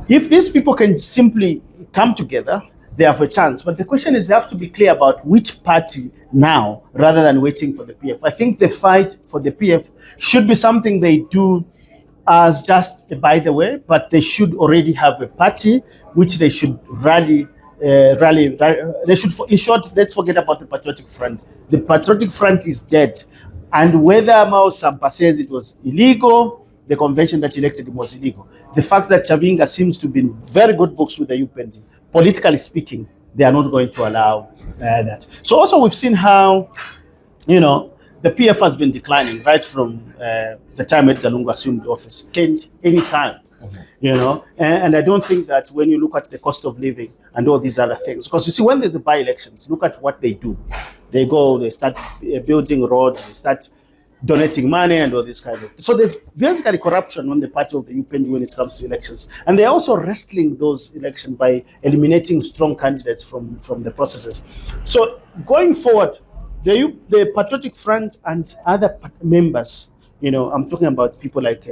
If these people can simply come together, they have a chance. But the question is, they have to be clear about which party now, rather than waiting for the PF. I think the fight for the PF should be something they do as just by the way, but they should already have a party which they should rally. They should, in short, let's forget about the Patriotic Front. The Patriotic Front is dead. And whether Mao Sampa says it was illegal, the convention that elected him was illegal. The fact that Chavinga seems to be in very good books with the UPND, politically speaking, they are not going to allow that. So also we've seen how, the PF has been declining right from the time Edgar Lungu assumed office. Change any time. And I don't think that when you look at the cost of living and all these other things, because you see, when there's a by-elections, look at what they do. They start building roads, they start donating money and all this kind of. So there's basically corruption on the part of the UPND when it comes to elections. And they're also wrestling those elections by eliminating strong candidates from the processes. So going forward, the Patriotic Front and other members, I'm talking about people like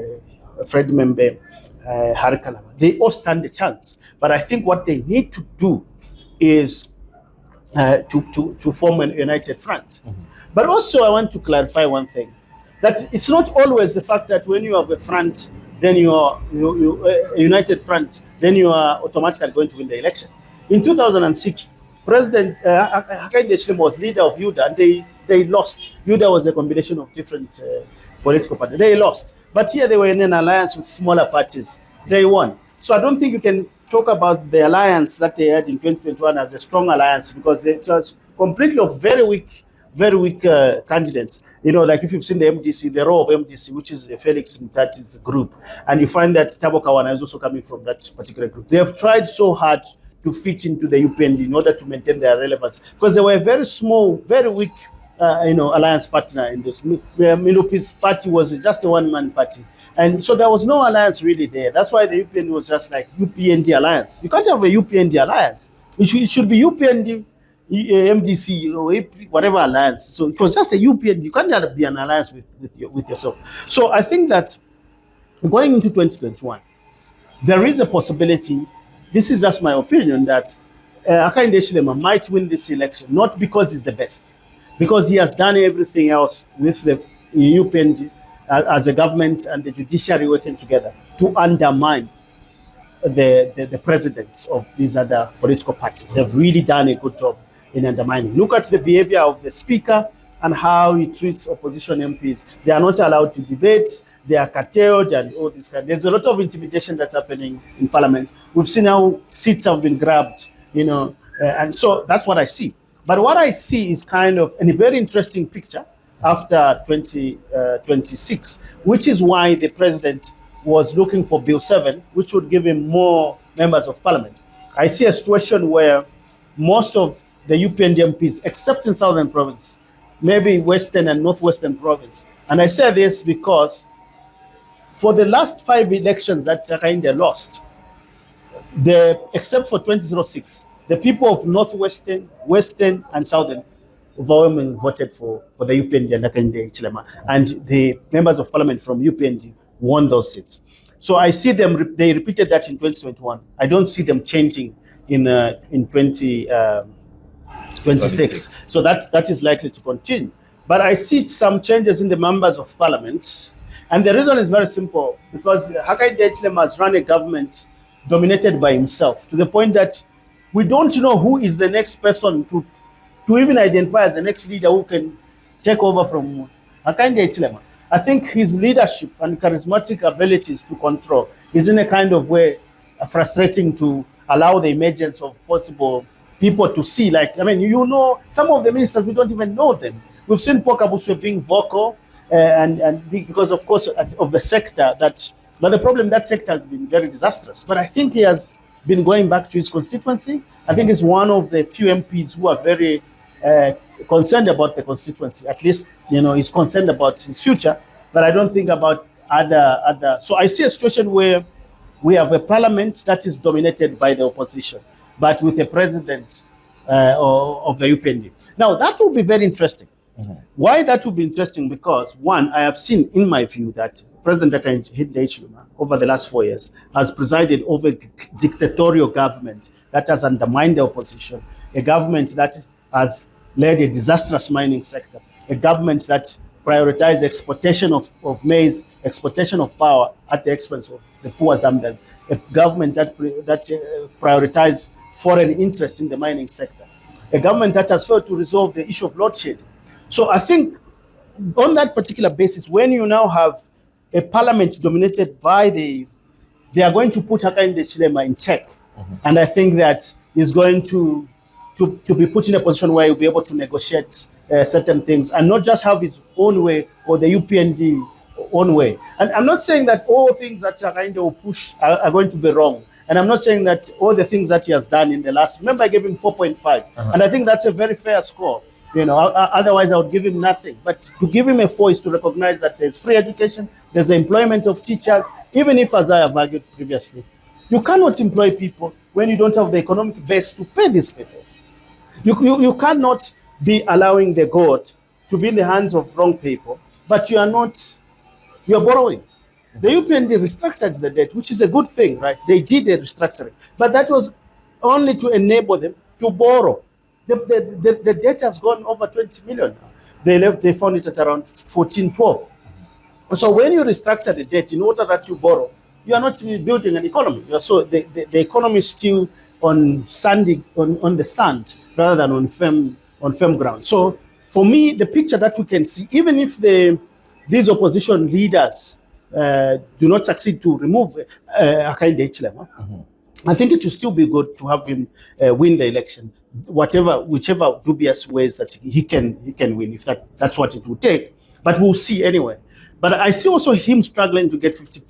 Fred Membe, Harry Kalama, they all stand a chance. But I think what they need to do is to form a united front. Mm-hmm. But also I want to clarify one thing, that it's not always the fact that when you have a front, then you are a united front, then you are automatically going to win the election. In 2006, President Hakainde Hichilema was leader of UDA, and they lost. UDA was a combination of different political parties. They lost. But here they were in an alliance with smaller parties. They won. So I don't think you can talk about the alliance that they had in 2021 as a strong alliance, because it was completely of very weak candidates. Like if you've seen the MDC, the row of MDC, which is Felix Mutati's group, and you find that Thabo Kawana is also coming from that particular group. They have tried so hard to fit into the UPND in order to maintain their relevance, because they were a very small, very weak, alliance partner in this. Milupi's party was just a one-man party. And so there was no alliance really there. That's why the UPND was just like UPND alliance. You can't have a UPND alliance. It should be UPND, MDC, or whatever alliance. So it was just a UPND. You can't be an alliance with yourself. So I think that going into 2021, there is a possibility, this is just my opinion, that Hakainde Hichilema might win this election, not because he's the best, because he has done everything else with the UPND as a government and the judiciary working together to undermine the presidents of these other political parties. They've really done a good job in undermining. Look at the behavior of the speaker and how he treats opposition MPs. They are not allowed to debate. They are curtailed and all this kind. There's a lot of intimidation that's happening in Parliament. We've seen how seats have been grabbed, and so that's what I see. But what I see is kind of a very interesting picture after 2026, which is why the president was looking for Bill 7, which would give him more members of parliament. I see a situation where most of the UPND MPs, except in Southern Province, maybe Western and Northwestern Province, and I say this because for the last 5 elections that Hakainde lost, except for 2006, the people of Northwestern, Western, and Southern overwhelmingly voted for the UPND and Hakainde Hichilema, and the members of parliament from UPND won those seats. So I see them, they repeated that in 2021. I don't see them changing in 2026. So that is likely to continue. But I see some changes in the members of parliament, and the reason is very simple, because Hakainde Hichilema has run a government dominated by himself, to the point that we don't know who is the next person to even identify as the next leader who can take over from Hakainde Hichilema. I think his leadership and charismatic abilities to control is in a kind of way frustrating to allow the emergence of possible people to see. Like, some of the ministers, we don't even know them. We've seen Paul Kabuswe being vocal, and because, of course, of the sector but the problem, that sector has been very disastrous. But I think he has been going back to his constituency. I think he's one of the few MPs who are very concerned about the constituency. At least, he's concerned about his future, but I don't think about other. So I see a situation where we have a parliament that is dominated by the opposition, but with a president of the UPND. Now, that will be very interesting. Why that will be interesting? Because, one, I have seen, in my view, that President Hakainde Hichilema, over the last 4 years, has presided over a dictatorial government that has undermined the opposition, a government that has led a disastrous mining sector, a government that prioritized exportation of maize, exportation of power at the expense of the poor Zambians, a government that prioritized foreign interest in the mining sector, a government that has failed to resolve the issue of load shedding. So I think on that particular basis, when you now have a parliament dominated by they are going to put Hakainde Hichilema in check. And I think that is going to be put in a position where he'll be able to negotiate certain things and not just have his own way or the UPND own way. And I'm not saying that all things that Hakainde will push are going to be wrong. And I'm not saying that all the things that he has done in the last, remember I gave him 4.5. And I think that's a very fair score. Otherwise I would give him nothing. But to give him a 4 is to recognize that there's free education, there's the employment of teachers, even if, as I have argued previously, you cannot employ people when you don't have the economic base to pay these people. You cannot be allowing the goat to be in the hands of wrong people, but you're borrowing. The UPND restructured the debt, which is a good thing, right? They did a restructuring, but that was only to enable them to borrow. The debt has gone over 20 million now. They found it at around 14, 12. So when you restructure the debt in order that you borrow, you are not building an economy. So the economy is still on the sand rather than on firm ground. So for me, the picture that we can see, even if these opposition leaders do not succeed to remove Hakainde Hichilema, I think it will still be good to have him win the election, whichever dubious ways that he can win, if that's what it will take. But we'll see anyway. But I see also him struggling to get 50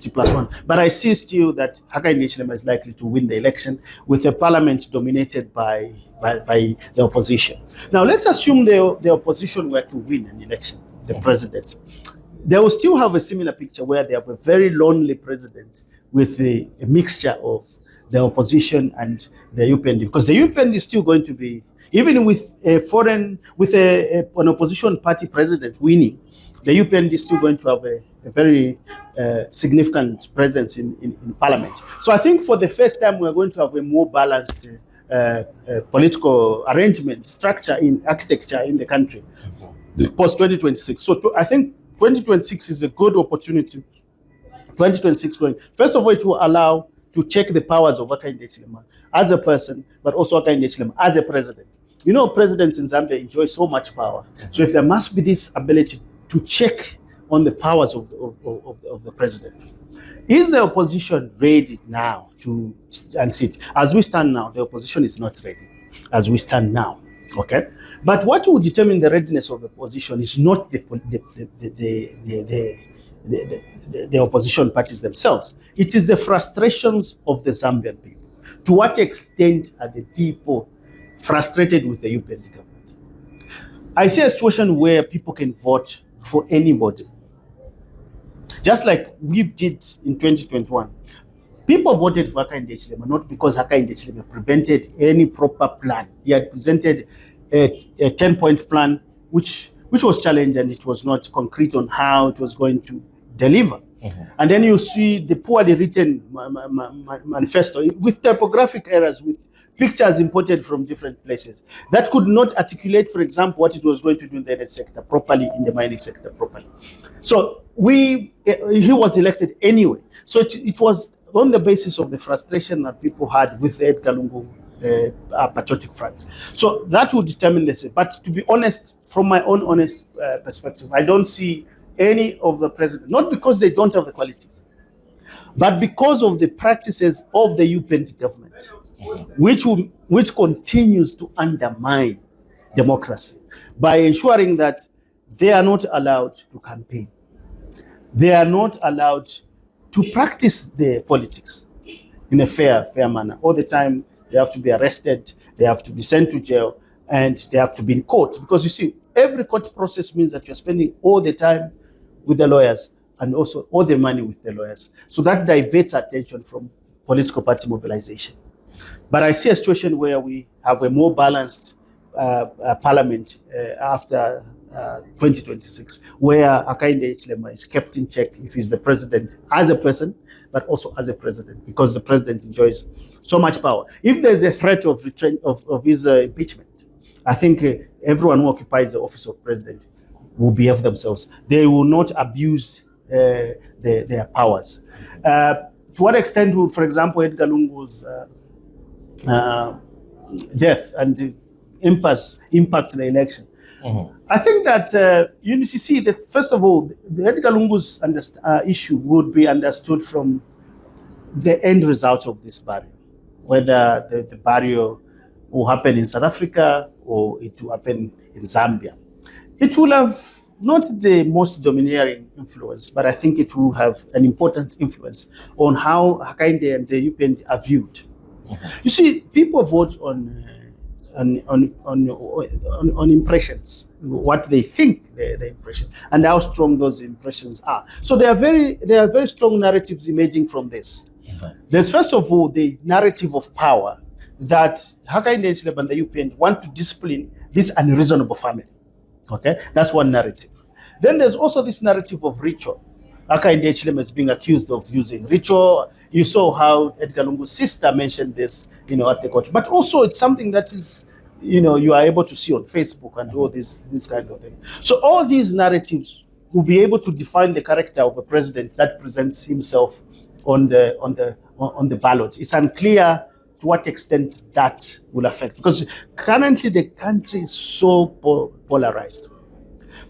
plus 1. But I see still that Hakainde Hichilema is likely to win the election with a parliament dominated by the opposition. Now, let's assume the opposition were to win an election, the presidency. They will still have a similar picture where they have a very lonely president with a mixture of the opposition and the UPND, because the UPND is still going to be, even with an opposition party president winning, the UPND is still going to have a very significant presence in parliament. So I think for the first time we're going to have a more balanced political arrangement, structure, in architecture in the country post 2026. So I think 2026 is a good opportunity. 2026 going. First of all, it will allow to check the powers of Hakainde Hichilema as a person, but also Hakainde Hichilema as a president. Presidents in Zambia enjoy so much power. So if there must be this ability to check on the powers of the president. Is the opposition ready now to unseat? As we stand now, the opposition is not ready. As we stand now, okay. But what will determine the readiness of the opposition is not the opposition parties themselves. It is the frustrations of the Zambian people. To what extent are the people frustrated with the UPND government? I see a situation where people can vote for anybody. Just like we did in 2021. People voted for Hakainde Hichilema not because Hakainde Hichilema presented any proper plan. He had presented a 10-point plan which was challenged, and it was not concrete on how it was going to deliver. And then you see the poorly written manifesto with typographic errors, with pictures imported from different places that could not articulate, for example, what it was going to do in the energy sector properly, in the mining sector properly. So he was elected anyway. So it was on the basis of the frustration that people had with the Edgar Lungu Patriotic Front. So that would determine this. But to be honest, from my own honest perspective, I don't see any of the president, not because they don't have the qualities, but because of the practices of the UPND government, which continues to undermine democracy by ensuring that they are not allowed to campaign. They are not allowed to practice their politics in a fair manner. All the time, they have to be arrested, they have to be sent to jail, and they have to be in court. Because you see, every court process means that you're spending all the time with the lawyers and also all the money with the lawyers. So that diverts attention from political party mobilization. But I see a situation where we have a more balanced parliament after 2026, where Hakainde Hichilema is kept in check if he's the president as a person, but also as a president, because the president enjoys so much power. If there's a threat of his impeachment, I think everyone who occupies the office of president will behave themselves. They will not abuse their powers. To what extent would, for example, Edgar Lungu's death and impact the election? Mm-hmm. I think that you see, first of all, the Edgar Lungu's issue would be understood from the end result of this barrier, whether the barrier will happen in South Africa or it will happen in Zambia. It will have not the most domineering influence, but I think it will have an important influence on how Hakainde and the UPND are viewed. Mm-hmm. You see, people vote on impressions, what they think the impression, and how strong those impressions are. So there are very strong narratives emerging from this. Mm-hmm. There's first of all the narrative of power that Hakainde Hichilema and the UPND want to discipline this unreasonable family. Okay, that's one narrative. Then there's also this narrative of ritual. Hakainde Hichilema is being accused of using ritual. You saw how Edgar Lungu's sister mentioned this, at the court. But also it's something that is, you are able to see on Facebook and all this kind of thing. So all these narratives will be able to define the character of a president that presents himself on the ballot. It's unclear to what extent that will affect, because currently the country is so polarized.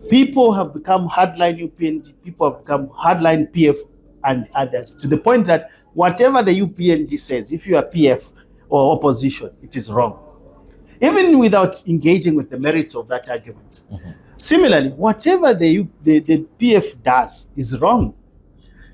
People have become hardline UPND, people have become hardline PF and others, to the point that whatever the UPND says, if you are PF or opposition, it is wrong, even without engaging with the merits of that argument. Mm-hmm. Similarly, whatever the PF does is wrong,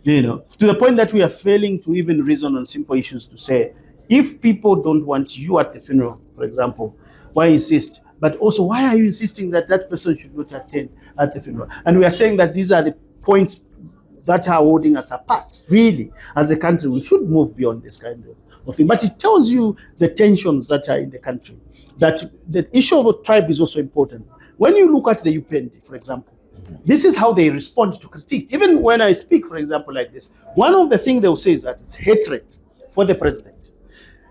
to the point that we are failing to even reason on simple issues to say, if people don't want you at the funeral, for example, why insist? But also, why are you insisting that that person should not attend at the funeral? And we are saying that these are the points that are holding us apart. Really, as a country, we should move beyond this kind of thing. But it tells you the tensions that are in the country. That the issue of a tribe is also important. When you look at the UPND, for example, this is how they respond to critique. Even when I speak, for example, like this, one of the things they will say is that it's hatred for the president.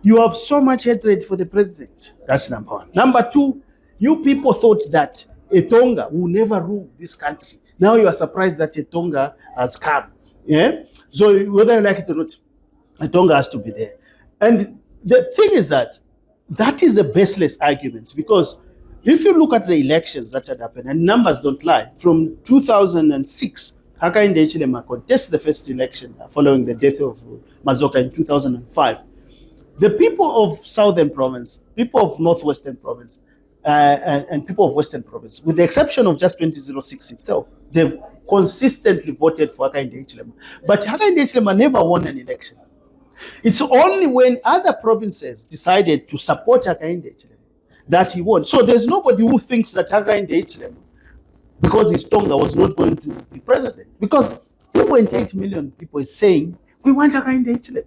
You have so much hatred for the president. That's number one. Number two, you people thought that a Tonga will never rule this country. Now you are surprised that a Tonga has come. Yeah? So whether you like it or not, a Tonga has to be there. And the thing is that is a baseless argument, because if you look at the elections that had happened, and numbers don't lie, from 2006, Hakainde Hichilema contested the first election following the death of Mazoka in 2005. The people of Southern Province, people of Northwestern Province, and people of Western Province, with the exception of just 2006 itself, they've consistently voted for Hakainde Hichilema. But Hakainde Hichilema never won an election. It's only when other provinces decided to support Hakainde Hichilema that he won. So there's nobody who thinks that Hakainde Hichilema, because his Tonga, was not going to be president. Because 2.8 million people is saying, we want Hakainde Hichilema.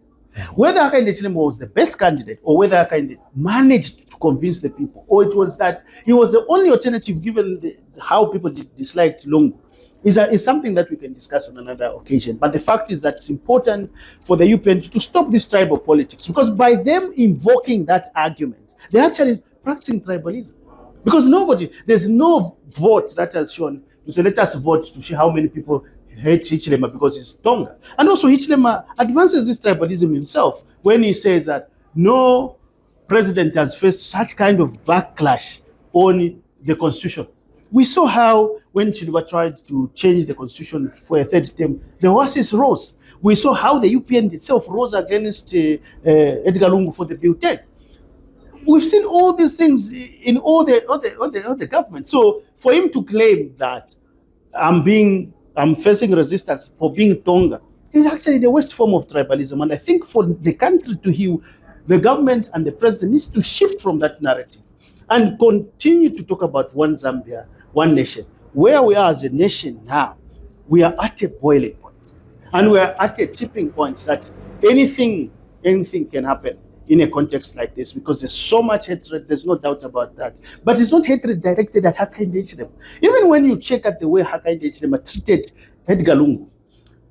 Whether Hakainde Hichilema was the best candidate, or whether Hakainde managed to convince the people, or it was that he was the only alternative given how people disliked Lungu, is something that we can discuss on another occasion. But the fact is that it's important for the UPND to stop this tribal politics, because by them invoking that argument, they're actually practicing tribalism. Because there's no vote that has shown to say, let us vote to see how many people hate Hichilema because he's Tonga. And also Hichilema advances this tribalism himself when he says that no president has faced such kind of backlash on the constitution. We saw how when Chiluba tried to change the constitution for a third term, the horses rose. We saw how the UPND itself rose against Edgar Lungu for the Bill 10. We've seen all these things in all the government. So for him to claim that I'm facing resistance for being Tonga is actually the worst form of tribalism. And I think for the country to heal, the government and the president needs to shift from that narrative and continue to talk about one Zambia, one nation. Where we are as a nation now, we are at a boiling point. And we are at a tipping point that anything can happen in a context like this, because there's so much hatred, there's no doubt about that. But it's not hatred directed at Hakainde Hichilema. Even when you check at the way Hakainde Hichilema treated Edgar Lungu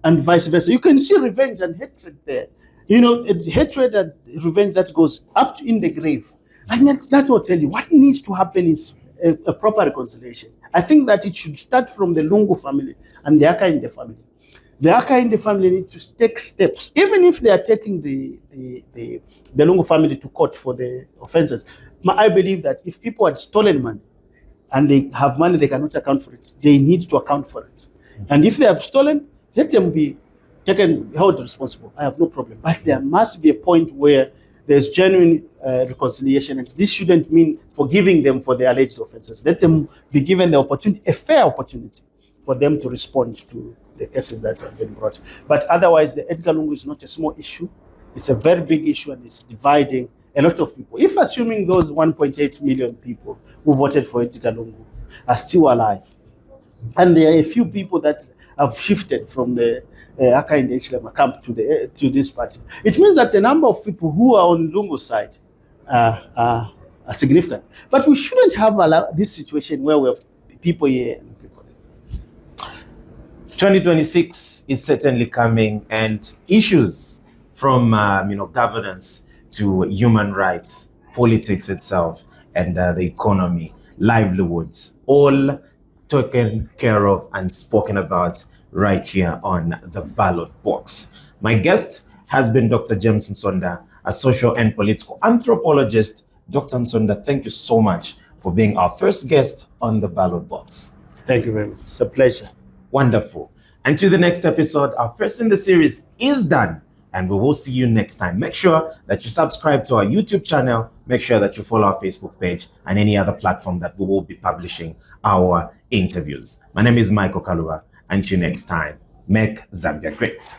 and vice versa, you can see revenge and hatred there. You know, hatred and revenge that goes up in the grave. And that will tell you what needs to happen is a proper reconciliation. I think that it should start from the Lungu family and the Hakainde family. The Hakainde family need to take steps, even if they are taking the Lungu family to court for the offenses. I believe that if people had stolen money and they have money they cannot account for it, they need to account for it. And if they have stolen, let them be held responsible. I have no problem. But there must be a point where there's genuine reconciliation, and this shouldn't mean forgiving them for the alleged offenses. Let them be given the opportunity, a fair opportunity, for them to respond to the cases that have been brought. But otherwise, the Edgar Lungu is not a small issue. It's a very big issue, and it's dividing a lot of people. If assuming those 1.8 million people who voted for Edgar Lungu are still alive, and there are a few people that have shifted from the Hakainde Hichilema camp to this party, it means that the number of people who are on Lungu's side are significant. But we shouldn't have this situation where we have people here and people there. 2026 is certainly coming, and issues from governance to human rights, politics itself, and the economy, livelihoods, all taken care of and spoken about right here on the ballot box. My guest has been Dr. James Msonda, a social and political anthropologist. Dr. Msonda, thank you so much for being our first guest on the ballot box. Thank you very much. It's a pleasure. Wonderful. And to the next episode, our first in the series is done, and we will see you next time. Make sure that you subscribe to our YouTube channel. Make sure that you follow our Facebook page and any other platform that we will be publishing our interviews. My name is Michael Kaluwa. Until next time, make Zambia great.